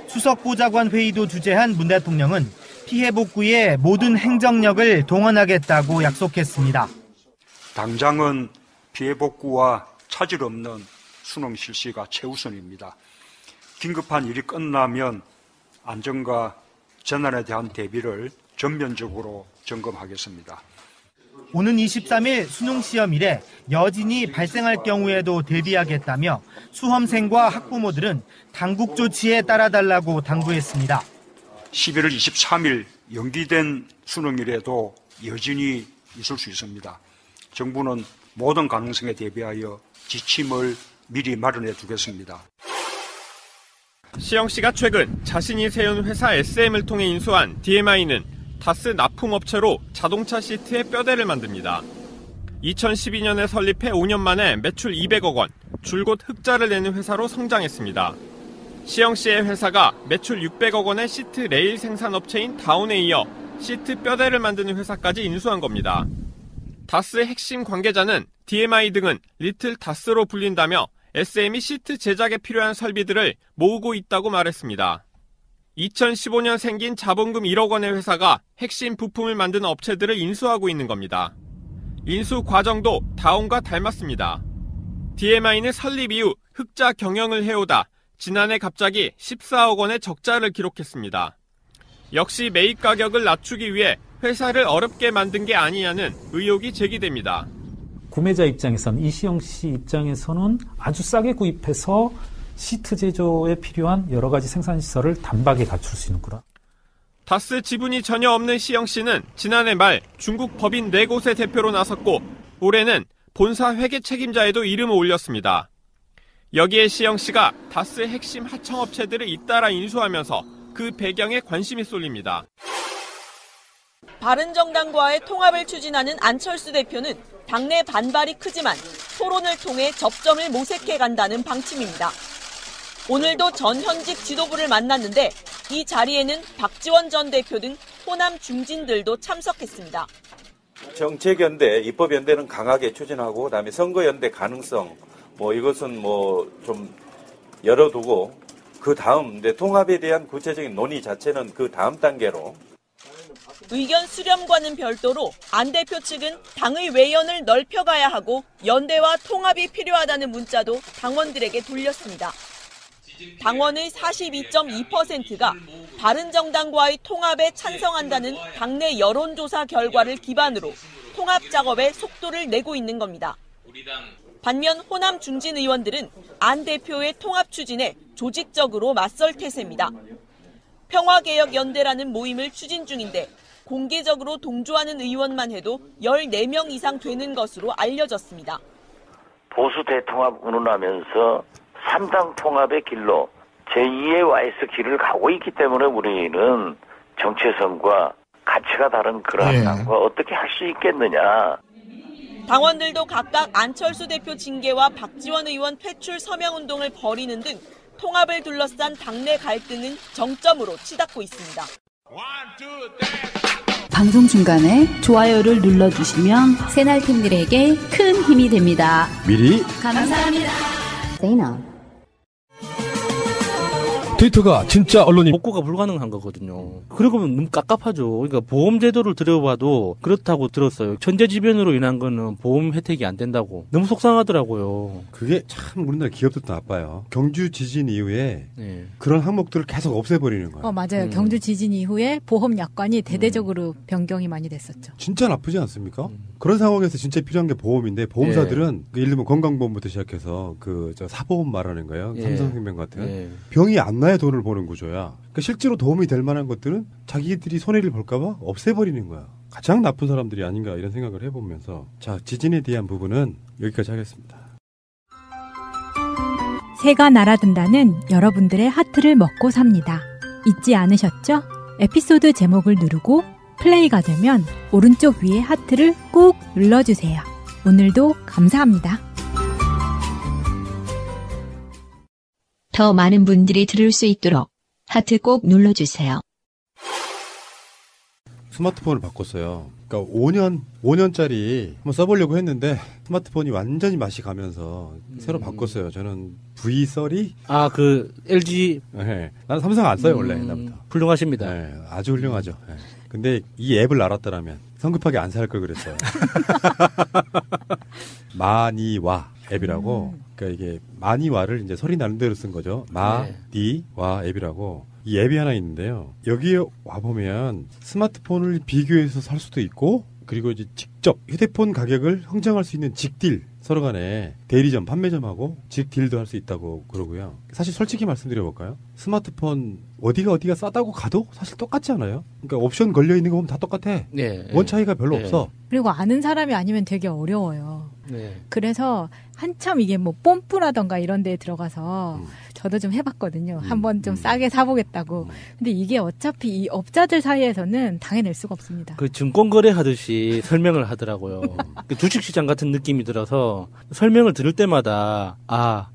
수석보좌관 회의도 주재한 문 대통령은 피해 복구에 모든 행정력을 동원하겠다고 약속했습니다. 당장은 피해 복구와 차질 없는 수능 실시가 최우선입니다. 긴급한 일이 끝나면 안전과 재난에 대한 대비를 전면적으로 점검하겠습니다. 오는 23일 수능시험일에 여진이 발생할 경우에도 대비하겠다며 수험생과 학부모들은 당국 조치에 따라달라고 당부했습니다. 11월 23일 연기된 수능일에도 여진이 있을 수 있습니다. 정부는 모든 가능성에 대비하여 지침을 미리 마련해 두겠습니다. 시영 씨가 최근 자신이 세운 회사 SM을 통해 인수한 DMI는 다스 납품업체로 자동차 시트의 뼈대를 만듭니다. 2012년에 설립해 5년 만에 매출 200억 원, 줄곧 흑자를 내는 회사로 성장했습니다. 시영 씨의 회사가 매출 600억 원의 시트 레일 생산업체인 다운에 이어 시트 뼈대를 만드는 회사까지 인수한 겁니다. 다스의 핵심 관계자는 DMI 등은 리틀 다스로 불린다며 SM이 시트 제작에 필요한 설비들을 모으고 있다고 말했습니다. 2015년 생긴 자본금 1억 원의 회사가 핵심 부품을 만드는 업체들을 인수하고 있는 겁니다. 인수 과정도 다운과 닮았습니다. DMI는 설립 이후 흑자 경영을 해오다 지난해 갑자기 14억 원의 적자를 기록했습니다. 역시 매입 가격을 낮추기 위해 회사를 어렵게 만든 게 아니냐는 의혹이 제기됩니다. 구매자 입장에선 이시영 씨 입장에서는 아주 싸게 구입해서 시트 제조에 필요한 여러 가지 생산 시설을 단박에 갖출 수 있는 거라. 다스 지분이 전혀 없는 시영 씨는 지난해 말 중국 법인 4곳의 대표로 나섰고 올해는 본사 회계 책임자에도 이름을 올렸습니다. 여기에 시영 씨가 다스 핵심 하청업체들을 잇따라 인수하면서 그 배경에 관심이 쏠립니다. 바른정당과의 통합을 추진하는 안철수 대표는 당내 반발이 크지만 토론을 통해 접점을 모색해 간다는 방침입니다. 오늘도 전 현직 지도부를 만났는데 이 자리에는 박지원 전 대표 등 호남 중진들도 참석했습니다. 정책연대, 입법연대는 강하게 추진하고 그다음에 선거연대 가능성 이것은 좀 열어두고 그 다음 통합에 대한 구체적인 논의 자체는 그 다음 단계로. 의견 수렴과는 별도로 안 대표 측은 당의 외연을 넓혀가야 하고 연대와 통합이 필요하다는 문자도 당원들에게 돌렸습니다. 당원의 42.2%가 바른정당과의 통합에 찬성한다는 당내 여론조사 결과를 기반으로 통합 작업에 속도를 내고 있는 겁니다. 반면 호남 중진 의원들은 안 대표의 통합 추진에 조직적으로 맞설 태세입니다. 평화개혁연대라는 모임을 추진 중인데 공개적으로 동조하는 의원만 해도 14명 이상 되는 것으로 알려졌습니다. 보수 대통합 운운하면서 3당 통합의 길로 제2의 YS 길을 가고 있기 때문에 우리는 정체성과 가치가 다른 그러한 당과 어떻게 할 수 있겠느냐. 당원들도 각각 안철수 대표 징계와 박지원 의원 퇴출 서명운동을 벌이는 등 통합을 둘러싼 당내 갈등은 정점으로 치닫고 있습니다. 방송 중간에 좋아요를 눌러주시면 새날팀들에게 큰 힘이 됩니다. 미리 감사합니다. 트위터가 진짜 언론이 복구가 불가능한 거거든요. 그러고 보면 너무 깝깝하죠. 그러니까 보험 제도를 들여봐도 그렇다고 들었어요. 천재지변으로 인한 거는 보험 혜택이 안 된다고. 너무 속상하더라고요. 그게 참 우리나라 기업들도 나빠요. 경주 지진 이후에 그런 항목들을 계속 없애버리는 거예요. 맞아요. 경주 지진 이후에 보험 약관이 대대적으로 변경이 많이 됐었죠. 진짜 나쁘지 않습니까? 그런 상황에서 진짜 필요한 게 보험인데 보험사들은 예를 들면 건강보험부터 시작해서 사보험 말하는 거예요. 삼성생명 같은 병이 안 나야 돈을 버는 구조야. 그러니까 실제로 도움이 될 만한 것들은 자기들이 손해를 볼까봐 없애버리는 거야. 가장 나쁜 사람들이 아닌가 이런 생각을 해보면서 자, 지진에 대한 부분은 여기까지 하겠습니다. 새가 날아든다는 여러분들의 하트를 먹고 삽니다. 잊지 않으셨죠? 에피소드 제목을 누르고 플레이가 되면 오른쪽 위에 하트를 꾹 눌러주세요. 오늘도 감사합니다. 더 많은 분들이 들을 수 있도록 하트 꼭 눌러주세요. 스마트폰을 바꿨어요. 그러니까 5년짜리 한번 써보려고 했는데 스마트폰이 완전히 맛이 가면서 새로 바꿨어요. 저는 V30? 그 LG? 네. 난 삼성 안 써요 원래. 나부터. 훌륭하십니다. 네, 아주 훌륭하죠. 네. 근데 이 앱을 알았더라면 성급하게 안 살 걸 그랬어요. 마니와 앱이라고. 그러니까 이게 마니와를 이제 소리 나는 대로 쓴 거죠. 마니와 앱이라고. 이 앱이 하나 있는데요. 여기에 와보면 스마트폰을 비교해서 살 수도 있고, 그리고 이제 직접 휴대폰 가격을 흥정할 수 있는 직딜, 서로 간에 대리점, 판매점하고 직딜도 할 수 있다고 그러고요. 사실 솔직히 말씀드려볼까요? 스마트폰 어디가 싸다고 가도 사실 똑같지 않아요? 그러니까 옵션 걸려있는 거 보면 다 똑같아. 원 차이가 별로 없어. 그리고 아는 사람이 아니면 되게 어려워요. 네. 그래서 한참 이게 뭐 뽐뿌라던가 이런 데에 들어가서 저도 좀 해봤거든요. 한번 좀 싸게 사보겠다고. 근데 이게 어차피 이 업자들 사이에서는 당해낼 수가 없습니다. 그 증권거래 하듯이 설명을 하더라고요. 그 주식시장 같은 느낌이 들어서 설명을 들을 때마다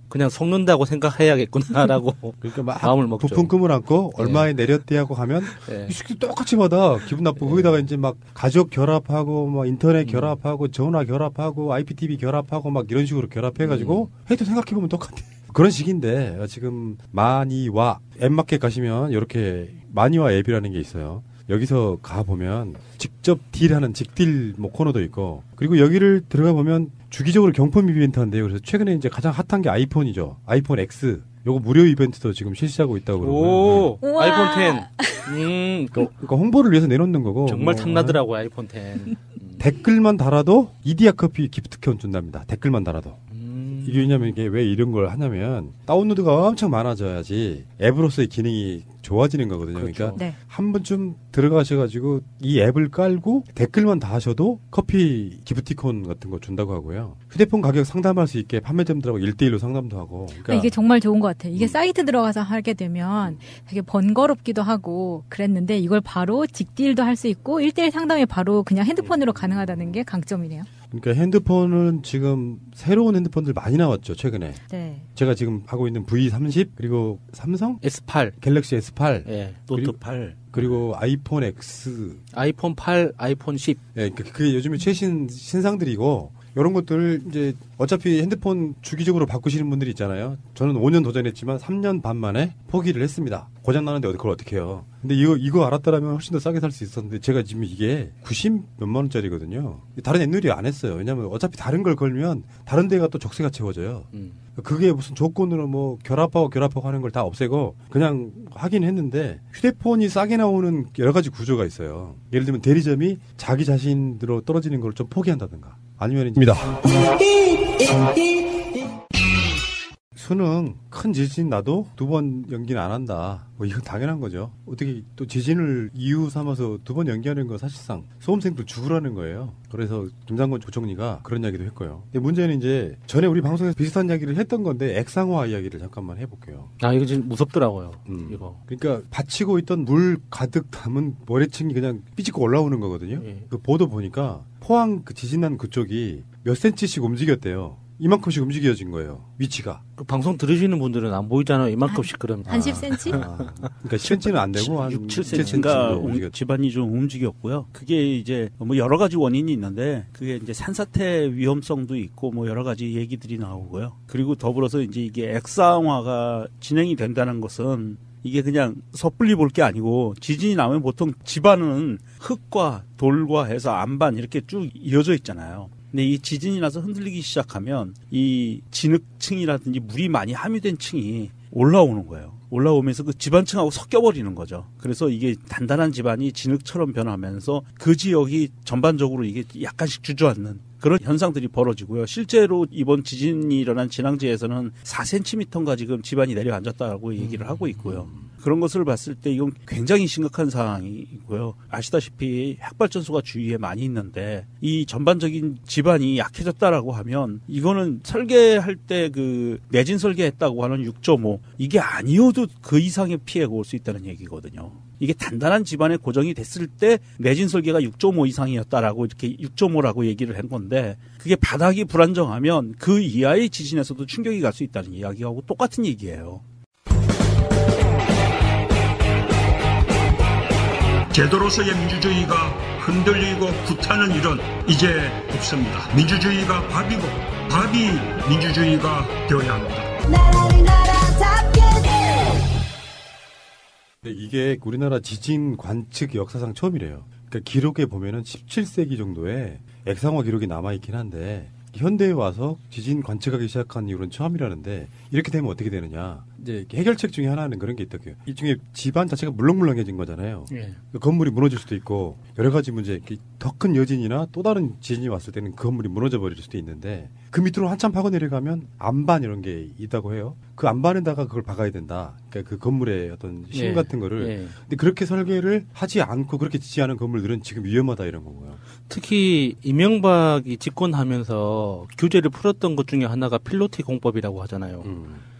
그냥 속는다고 생각해야겠구나라고 그러니까 막 마음을 먹죠. 부푼 꿈을 안고 얼마에 내렸대 하고 하면 이 새끼 똑같이 받아. 기분 나쁘고 거기다가 이제 막 가족 결합하고 막 인터넷 결합하고 전화 결합하고 IPTV 결합하고 막 이런 식으로 결합해가지고 해도 생각해보면 똑같아. 그런 식인데 지금 마니와 앱마켓 가시면 이렇게 마니와 앱이라는 게 있어요. 여기서 가보면 직접 딜하는 직딜 코너도 있고, 그리고 여기를 들어가 보면 주기적으로 경품 이벤트 한대요. 그래서 최근에 이제 가장 핫한 게 아이폰이죠. 아이폰 X. 요거 무료 이벤트도 지금 실시하고 있다고 오, 그러고요. 아이폰 10. 그러니까 홍보를 위해서 내놓는 거고. 정말 탐나더라고요, 아이폰 10. 댓글만 달아도 이디야 커피 기프트콘 준답니다. 댓글만 달아도. 이게 왜냐면 이게 왜 이런 걸 하냐면 다운로드가 엄청 많아져야지 앱으로서의 기능이 좋아지는 거거든요. 그렇죠. 그러니까 네. 한 번쯤 들어가셔가지고 이 앱을 깔고 댓글만 다 하셔도 커피 기프티콘 같은 거 준다고 하고요. 휴대폰 가격 상담할 수 있게 판매점들하고 1대1로 상담도 하고. 그러니까 이게 정말 좋은 것 같아요. 이게 사이트 들어가서 하게 되면 되게 번거롭기도 하고 그랬는데 이걸 바로 직딜도 할 수 있고 1대1 상담이 바로 그냥 핸드폰으로 가능하다는 게 강점이네요. 그러니까 핸드폰은 지금 새로운 핸드폰들 많이 나왔죠, 최근에. 네. 제가 지금 하고 있는 V30 그리고 삼성 S8, 갤럭시 S8, 예, 노트 8, 그리고 아이폰 X, 아이폰 8, 아이폰 10. 예, 그게 요즘에 최신 신상들이고 이런 것들을 이제 어차피 핸드폰 주기적으로 바꾸시는 분들이 있잖아요. 저는 5년 도전했지만 3년 반 만에 포기를 했습니다. 고장 나는데 그걸 어떻게 해요? 근데 이거 알았더라면 훨씬 더 싸게 살 수 있었는데 제가 지금 이게 90 몇만 원짜리거든요. 다른 앱놀이 안 했어요. 왜냐면 어차피 다른 걸 걸면 다른 데가 또 적세가 채워져요. 그게 무슨 조건으로 뭐 결합하고 하는 걸 다 없애고 그냥 하긴 했는데 휴대폰이 싸게 나오는 여러 가지 구조가 있어요. 예를 들면 대리점이 자기 자신으로 떨어지는 걸 좀 포기한다든가 아니면입니다. 수능 큰 지진 나도 2번 연기는 안 한다. 뭐 이건 당연한 거죠. 어떻게 또 지진을 이유 삼아서 2번 연기하는 건 사실상 수험생들 죽으라는 거예요. 그래서 김장건 조총리가 그런 이야기도 했고요. 근데 문제는 이제 전에 우리 방송에서 비슷한 이야기를 했던 건데 액상화 이야기를 잠깐만 해볼게요. 아, 이거 지금 무섭더라고요. 이거. 그러니까 받치고 있던 물 가득 담은 모래층이 그냥 삐집고 올라오는 거거든요. 예. 그 보도 보니까 포항 그 지진 난 그쪽이 몇 센치씩 움직였대요. 이만큼씩 움직여진 거예요. 위치가. 그 방송 들으시는 분들은 안 보이잖아요. 이만큼씩 그럼. 한 10cm? 그러니까 10cm는 안 되고 한 6, 7cm인가 집안이 좀 움직였고요. 그게 이제 뭐 여러 가지 원인이 있는데 그게 이제 산사태 위험성도 있고 뭐 여러 가지 얘기들이 나오고요. 그리고 더불어서 이제 이게 액상화가 진행이 된다는 것은 이게 그냥 섣불리 볼 게 아니고 지진이 나면 보통 집안은 흙과 돌과 해서 안반 이렇게 쭉 이어져 있잖아요. 근데 이 지진이 나서 흔들리기 시작하면 이 진흙층이라든지 물이 많이 함유된 층이 올라오는 거예요. 올라오면서 그 집안층하고 섞여버리는 거죠. 그래서 이게 단단한 집안이 진흙처럼 변하면서 그 지역이 전반적으로 이게 약간씩 주저앉는 그런 현상들이 벌어지고요. 실제로 이번 지진이 일어난 진앙지에서는 4cm인가 지금 집안이 내려앉았다고 얘기를 하고 있고요. 그런 것을 봤을 때 이건 굉장히 심각한 상황이고요. 아시다시피 핵발전소가 주위에 많이 있는데 이 전반적인 집안이 약해졌다라고 하면 이거는 설계할 때 그 내진 설계했다고 하는 6.5 이게 아니어도 그 이상의 피해가 올 수 있다는 얘기거든요. 이게 단단한 집안에 고정이 됐을 때 내진 설계가 6.5 이상이었다라고 이렇게 6.5라고 얘기를 한 건데 그게 바닥이 불안정하면 그 이하의 지진에서도 충격이 갈 수 있다는 이야기하고 똑같은 얘기예요. 제도로서의 민주주의가 흔들리고 구타는 일은 이제 없습니다. 민주주의가 밥이고 밥이 민주주의가 되어야 합니다. 이게 우리나라 지진 관측 역사상 처음이래요. 그러니까 기록에 보면은 17세기 정도에 액상화 기록이 남아있긴 한데 현대에 와서 지진 관측하기 시작한 이후로는 처음이라는데 이렇게 되면 어떻게 되느냐. 이제 해결책 중에 하나는 그런 게 있더라고요. 이 중에 집안 자체가 물렁물렁해진 거잖아요. 예. 건물이 무너질 수도 있고 여러 가지 문제, 더 큰 여진이나 또 다른 지진이 왔을 때는 그 건물이 무너져 버릴 수도 있는데 그 밑으로 한참 파고 내려가면 안반 이런 게 있다고 해요. 그 안반에다가 그걸 박아야 된다. 그러니까 그 건물의 어떤 힘 예. 같은 거를. 예. 근데 그렇게 설계를 하지 않고 그렇게 짓지 않은 건물들은 지금 위험하다 이런 거고요. 특히 이명박이 집권하면서 규제를 풀었던 것 중에 하나가 필로티 공법이라고 하잖아요.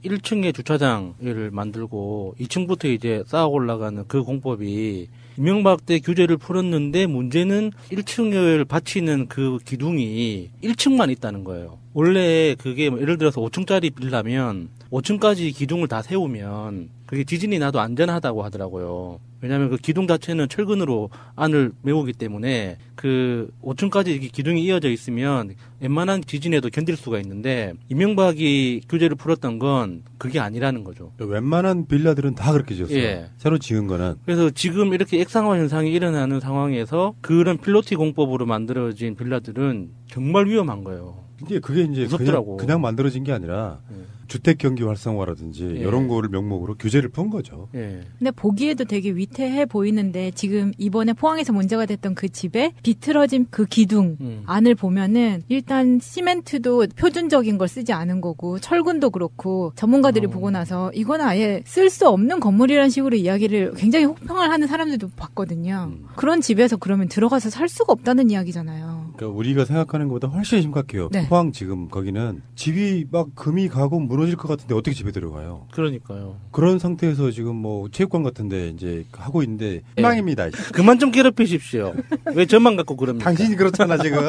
1층에 주차장을 만들고 2층부터 이제 쌓아 올라가는 그 공법이 이명박 때 규제를 풀었는데 문제는 1층을 받치는 그 기둥이 1층만 있다는 거예요. 원래 그게 예를 들어서 5층짜리 빌라면 5층까지 기둥을 다 세우면 그게 지진이 나도 안전하다고 하더라고요. 왜냐하면 그 기둥 자체는 철근으로 안을 메우기 때문에 그 5층까지 이렇게 기둥이 이어져 있으면 웬만한 지진에도 견딜 수가 있는데 이명박이 규제를 풀었던 건 그게 아니라는 거죠. 웬만한 빌라들은 다 그렇게 지었어요. 예. 새로 지은 거는. 그래서 지금 이렇게 액상화 현상이 일어나는 상황에서 그런 필로티 공법으로 만들어진 빌라들은 정말 위험한 거예요. 근데 그게 이제 무섭더라고. 그냥 만들어진 게 아니라 주택 경기 활성화라든지 이런 거를 명목으로 규제를 푼 거죠. 근데 보기에도 되게 위태해 보이는데 지금 이번에 포항에서 문제가 됐던 그 집에 비틀어진 그 기둥 안을 보면은 일단 시멘트도 표준적인 걸 쓰지 않은 거고 철근도 그렇고 전문가들이 보고 나서 이건 아예 쓸 수 없는 건물이라는 식으로 이야기를 굉장히 혹평을 하는 사람들도 봤거든요. 그런 집에서 그러면 들어가서 살 수가 없다는 이야기잖아요. 그러니까 우리가 생각하는 것보다 훨씬 심각해요. 네. 포항 지금 거기는 집이 막 금이 가고 무너질 것 같은데 어떻게 집에 들어가요? 그러니까요. 그런 상태에서 지금 뭐 체육관 같은데 이제 하고 있는데 희망입니다. 그만 좀 괴롭히십시오. 왜 저만 갖고 그럽니까? 당신이 그렇잖아 지금.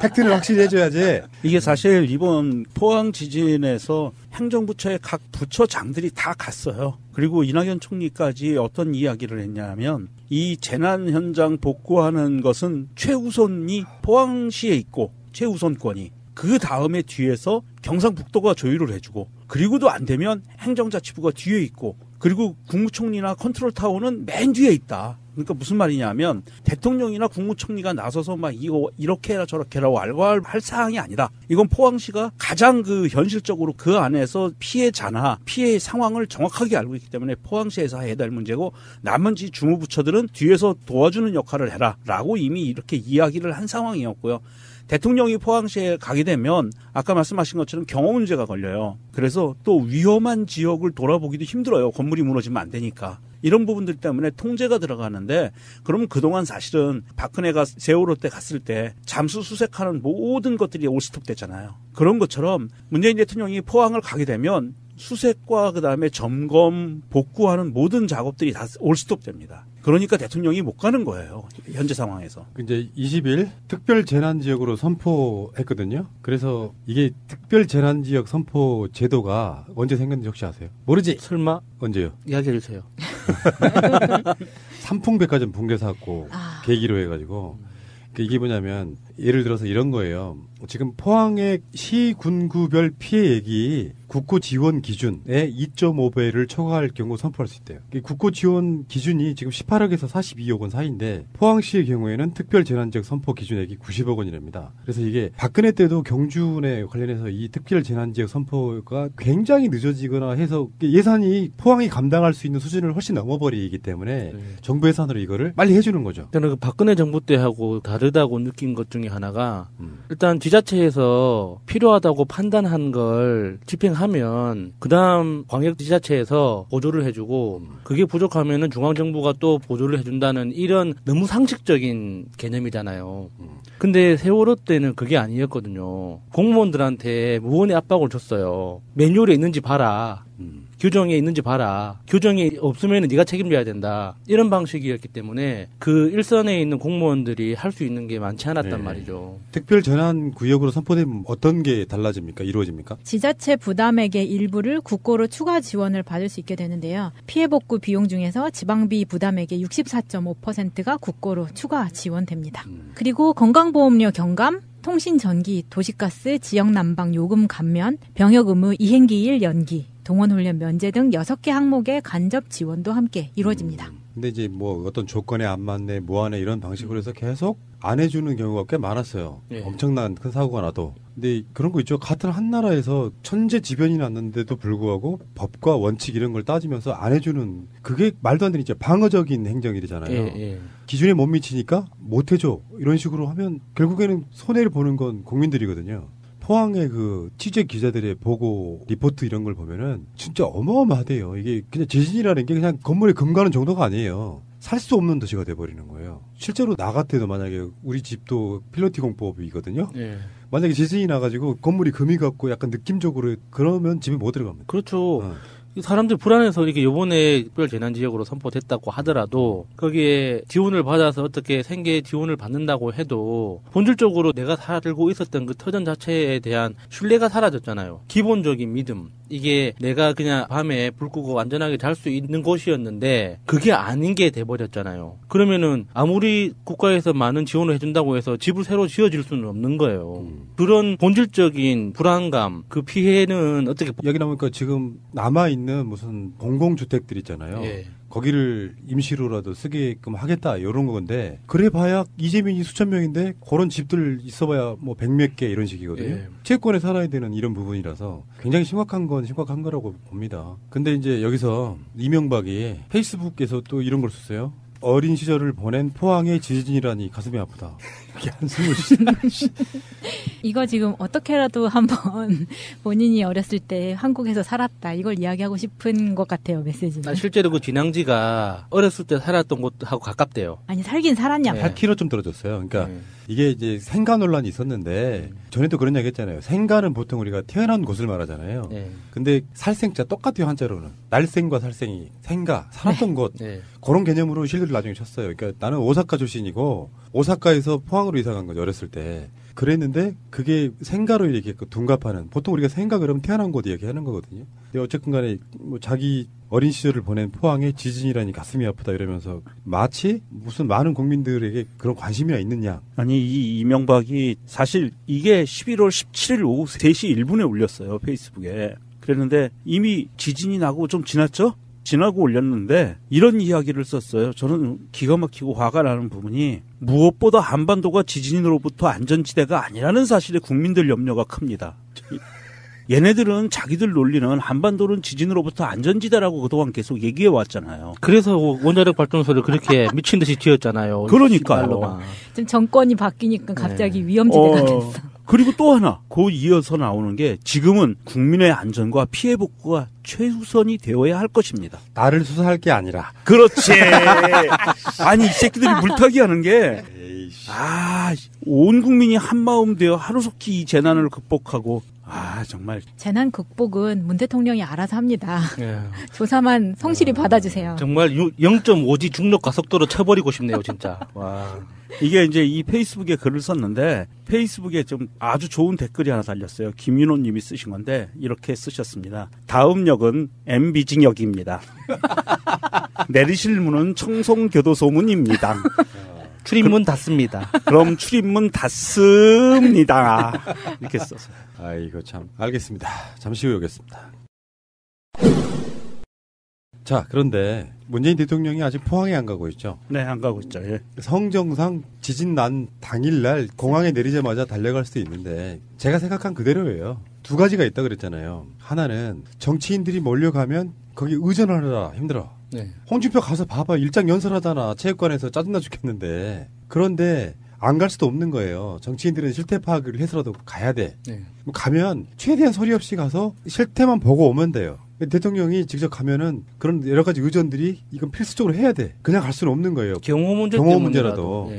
팩트를 확실히 해줘야지. 이게 사실 이번 포항 지진에서 행정부처의 각 부처장들이 다 갔어요. 그리고 이낙연 총리까지 어떤 이야기를 했냐면 이 재난 현장 복구하는 것은 최우선이 포항시에 있고 최우선권이 그 다음에 뒤에서 경상북도가 조율을 해주고 그리고도 안 되면 행정자치부가 뒤에 있고 그리고 국무총리나 컨트롤타워는 맨 뒤에 있다. 그러니까 무슨 말이냐면 대통령이나 국무총리가 나서서 막 이거 이렇게 해라 저렇게 해라고 알고할 사항이 아니다. 이건 포항시가 가장 그 현실적으로 그 안에서 피해자나 피해 상황을 정확하게 알고 있기 때문에 포항시에서 해야 될 문제고 나머지 주무부처들은 뒤에서 도와주는 역할을 해라라고 이미 이렇게 이야기를 한 상황이었고요. 대통령이 포항시에 가게 되면 아까 말씀하신 것처럼 경호 문제가 걸려요. 그래서 또 위험한 지역을 돌아보기도 힘들어요. 건물이 무너지면 안 되니까. 이런 부분들 때문에 통제가 들어가는데 그러면 그동안 사실은 박근혜가 세월호 때 갔을 때 잠수 수색하는 모든 것들이 올스톱 됐잖아요. 그런 것처럼 문재인 대통령이 포항을 가게 되면 수색과 그다음에 점검, 복구하는 모든 작업들이 다 올스톱 됩니다. 그러니까 대통령이 못 가는 거예요. 현재 상황에서. 이제 20일 특별재난지역으로 선포했거든요. 그래서 이게 특별재난지역 선포 제도가 언제 생겼는지 혹시 아세요? 모르지? 설마? 언제요? 이야기해 주세요. 삼풍백화점 붕괴 사고 계기로 해가지고 이게 뭐냐면 예를 들어서 이런 거예요. 지금 포항의 시군구별 피해액이 국고 지원 기준의 2.5배를 초과할 경우 선포할 수 있대요. 국고 지원 기준이 지금 18억에서 42억 원 사이인데 포항시의 경우에는 특별재난지역 선포 기준액이 90억 원이랍니다. 그래서 이게 박근혜 때도 경준에 관련해서 이 특별재난지역 선포가 굉장히 늦어지거나 해서 예산이 포항이 감당할 수 있는 수준을 훨씬 넘어버리기 때문에 정부 예산으로 이거를 빨리 해주는 거죠. 저는 그 박근혜 정부 때하고 다르다고 느낀 것 중에 하나가 일단 지자체에서 필요하다고 판단한 걸 집행하면 그다음 광역지자체에서 보조를 해주고 그게 부족하면은 중앙정부가 또 보조를 해준다는 이런 너무 상식적인 개념이잖아요. 근데 세월호 때는 그게 아니었거든요. 공무원들한테 무언의 압박을 줬어요. 매뉴얼에 있는지 봐라. 규정에 있는지 봐라. 규정이 없으면 네가 책임져야 된다. 이런 방식이었기 때문에 그 일선에 있는 공무원들이 할 수 있는 게 많지 않았단 말이죠. 특별재난구역으로 선포되면 어떤 게 달라집니까? 이루어집니까? 지자체 부담액의 일부를 국고로 추가 지원을 받을 수 있게 되는데요. 피해 복구 비용 중에서 지방비 부담액의 64.5%가 국고로 추가 지원됩니다. 그리고 건강보험료 경감, 통신전기, 도시가스, 지역난방 요금 감면, 병역 의무 이행기일 연기, 동원훈련 면제 등 6개 항목의 간접 지원도 함께 이루어집니다. 근데 이제 뭐 어떤 조건에 안 맞네, 뭐 하네 이런 방식으로 해서 계속 안 해주는 경우가 꽤 많았어요. 엄청난 큰 사고가 나도. 근데 그런 거 있죠. 같은 한 나라에서 천재지변이 났는데도 불구하고 법과 원칙 이런 걸 따지면서 안 해주는 그게 말도 안 되는 이제 방어적인 행정이잖아요. 기준에 못 미치니까 못 해줘 이런 식으로 하면 결국에는 손해를 보는 건 국민들이거든요. 포항의 그 취재 기자들의 보고 리포트 이런 걸 보면은 진짜 어마어마하대요. 이게 그냥 지진이라는 게 그냥 건물에 금 가는 정도가 아니에요. 살 수 없는 도시가 돼버리는 거예요. 실제로 나 같아도 만약에 우리 집도 필로티 공법이거든요. 만약에 지진이 나가지고 건물이 금이 갔고 약간 느낌적으로 그러면 집에 못 들어갑니다. 그렇죠. 사람들 불안해서 이렇게 요번에 특별재난지역으로 선포됐다고 하더라도 거기에 지원을 받아서 어떻게 생계 지원을 받는다고 해도 본질적으로 내가 살고 있었던 그 터전 자체에 대한 신뢰가 사라졌잖아요. 기본적인 믿음. 이게 내가 그냥 밤에 불 끄고 안전하게 잘 수 있는 곳이었는데 그게 아닌 게 돼버렸잖아요. 그러면은 아무리 국가에서 많은 지원을 해준다고 해서 집을 새로 지어질 수는 없는 거예요. 그런 본질적인 불안감, 그 피해는 어떻게 여기 나오니까 지금 남아있는 무슨 공공주택들 있잖아요. 거기를 임시로라도 쓰게끔 하겠다 이런 건데 그래봐야 이재민이 수천 명인데 그런 집들 있어봐야 뭐 100몇 개 이런 식이거든요. 예. 채권에 살아야 되는 이런 부분이라서 굉장히 심각한 건 심각한 거라고 봅니다. 근데 이제 여기서 이명박이 페이스북에서 또 이런 걸 썼어요. 어린 시절을 보낸 포항의 지진이라니 가슴이 아프다. 이렇게 한숨을 이거 지금 어떻게라도 한번 본인이 어렸을 때 한국에서 살았다 이걸 이야기하고 싶은 것 같아요, 메시지는. 실제로 그 진앙지가 어렸을 때 살았던 곳하고 가깝대요. 아니 살긴 살았냐. 8km 좀 떨어졌어요. 그러니까 이게 이제 생가 논란이 있었는데 전에도 그런 얘기 했잖아요. 생가는 보통 우리가 태어난 곳을 말하잖아요. 근데 살생자 똑같아요, 한자로는. 날생과 살생이 생가 살았던 곳 그런 개념으로 실들을 나중에 쳤어요. 그러니까 나는 오사카 출신이고 오사카에서 포항으로 이사 간 거죠, 어렸을 때. 그랬는데 그게 생가로 이렇게 둔갑하는 보통 우리가 생가 그러면 태어난 곳 이야기하는 거거든요. 근데 어쨌든 간에 뭐 자기 어린 시절을 보낸 포항에 지진이라니 가슴이 아프다 이러면서 마치 무슨 많은 국민들에게 그런 관심이나 있느냐. 아니 이 이명박이 사실 이게 11월 17일 오후 3시 1분에 올렸어요, 페이스북에. 그랬는데 이미 지진이 나고 좀 지났죠? 지나고 올렸는데 이런 이야기를 썼어요. 저는 기가 막히고 화가 나는 부분이 무엇보다 한반도가 지진으로부터 안전지대가 아니라는 사실에 국민들 염려가 큽니다. 얘네들은 자기들 논리는 한반도는 지진으로부터 안전지대라고 그동안 계속 얘기해 왔잖아요. 그래서 원자력 발전소를 그렇게 미친 듯이 지었잖아요. 그러니까요. 지금 정권이 바뀌니까 갑자기 위험지대가 됐어. 그리고 또 하나, 그 이어서 나오는 게 지금은 국민의 안전과 피해 복구가 최우선이 되어야 할 것입니다. 나를 수사할 게 아니라. 그렇지. 아니, 이 새끼들이 물타기 하는 게, 온 국민이 한마음 되어 하루속히 이 재난을 극복하고, 정말. 재난 극복은 문 대통령이 알아서 합니다. 조사만 성실히 받아주세요. 정말 0.5G 중력 가속도로 쳐버리고 싶네요, 진짜. 와. 이게 이제 이 페이스북에 글을 썼는데 페이스북에 좀 아주 좋은 댓글이 하나 달렸어요. 김윤호 님이 쓰신 건데 이렇게 쓰셨습니다. 다음 역은 MB징역입니다. 내리실 문은 청송교도소문입니다. 출입문 닫습니다. 그럼 출입문 닫습니다. 이렇게 썼어요. 아이고 참. 알겠습니다. 잠시 후에 오겠습니다. 자, 그런데 문재인 대통령이 아직 포항에 안 가고 있죠? 네, 안 가고 있죠. 예. 성정상 지진 난 당일날 공항에 내리자마자 달려갈 수도 있는데 제가 생각한 그대로예요. 두 가지가 있다 그랬잖아요. 하나는 정치인들이 몰려가면 거기 의전하느라 힘들어. 홍준표 가서 봐봐. 일장 연설하잖아. 체육관에서 짜증나 죽겠는데. 그런데 안 갈 수도 없는 거예요. 정치인들은 실태 파악을 해서라도 가야 돼. 가면 최대한 소리 없이 가서 실태만 보고 오면 돼요. 대통령이 직접 가면은 그런 여러 가지 의전들이 이건 필수적으로 해야 돼. 그냥 갈 수는 없는 거예요. 경호 문제라도.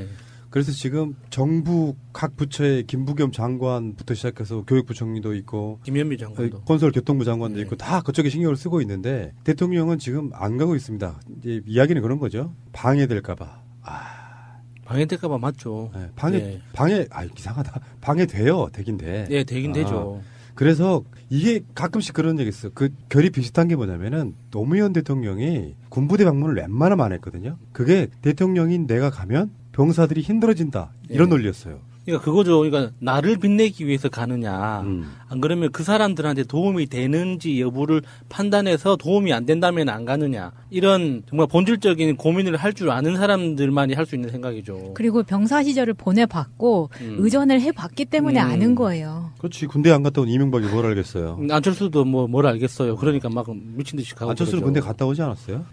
그래서 지금 정부 각 부처의 김부겸 장관부터 시작해서 교육부총리도 있고 김현미 장관도 건설교통부 장관도 있고 다 그쪽에 신경을 쓰고 있는데 대통령은 지금 안 가고 있습니다. 이제 이야기는 그런 거죠. 방해될까 봐. 방해될까봐 맞죠. 이상하다. 방해돼요. 되긴 돼. 네, 되긴 되죠. 그래서 이게 가끔씩 그런 얘기 있어요. 그 결이 비슷한 게 뭐냐면은 노무현 대통령이 군부대 방문을 웬만하면 안 했거든요. 그게 대통령인 내가 가면 병사들이 힘들어진다. 이런 논리였어요. 그러니까 그거죠. 그러니까 나를 빛내기 위해서 가느냐. 안 그러면 그 사람들한테 도움이 되는지 여부를 판단해서 도움이 안 된다면 안 가느냐. 이런 정말 본질적인 고민을 할 줄 아는 사람들만이 할 수 있는 생각이죠. 그리고 병사 시절을 보내봤고 의전을 해봤기 때문에 아는 거예요. 그렇지. 군대 안 갔다 온 이명박이 뭘 알겠어요. 안철수도 뭘 알겠어요. 그러니까 막 미친 듯이 가고. 안철수는 군대 갔다 오지 않았어요?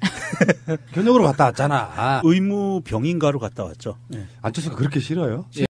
현역으로 갔다 왔잖아. 의무 병인가로 갔다 왔죠. 안철수가 그렇게 싫어요?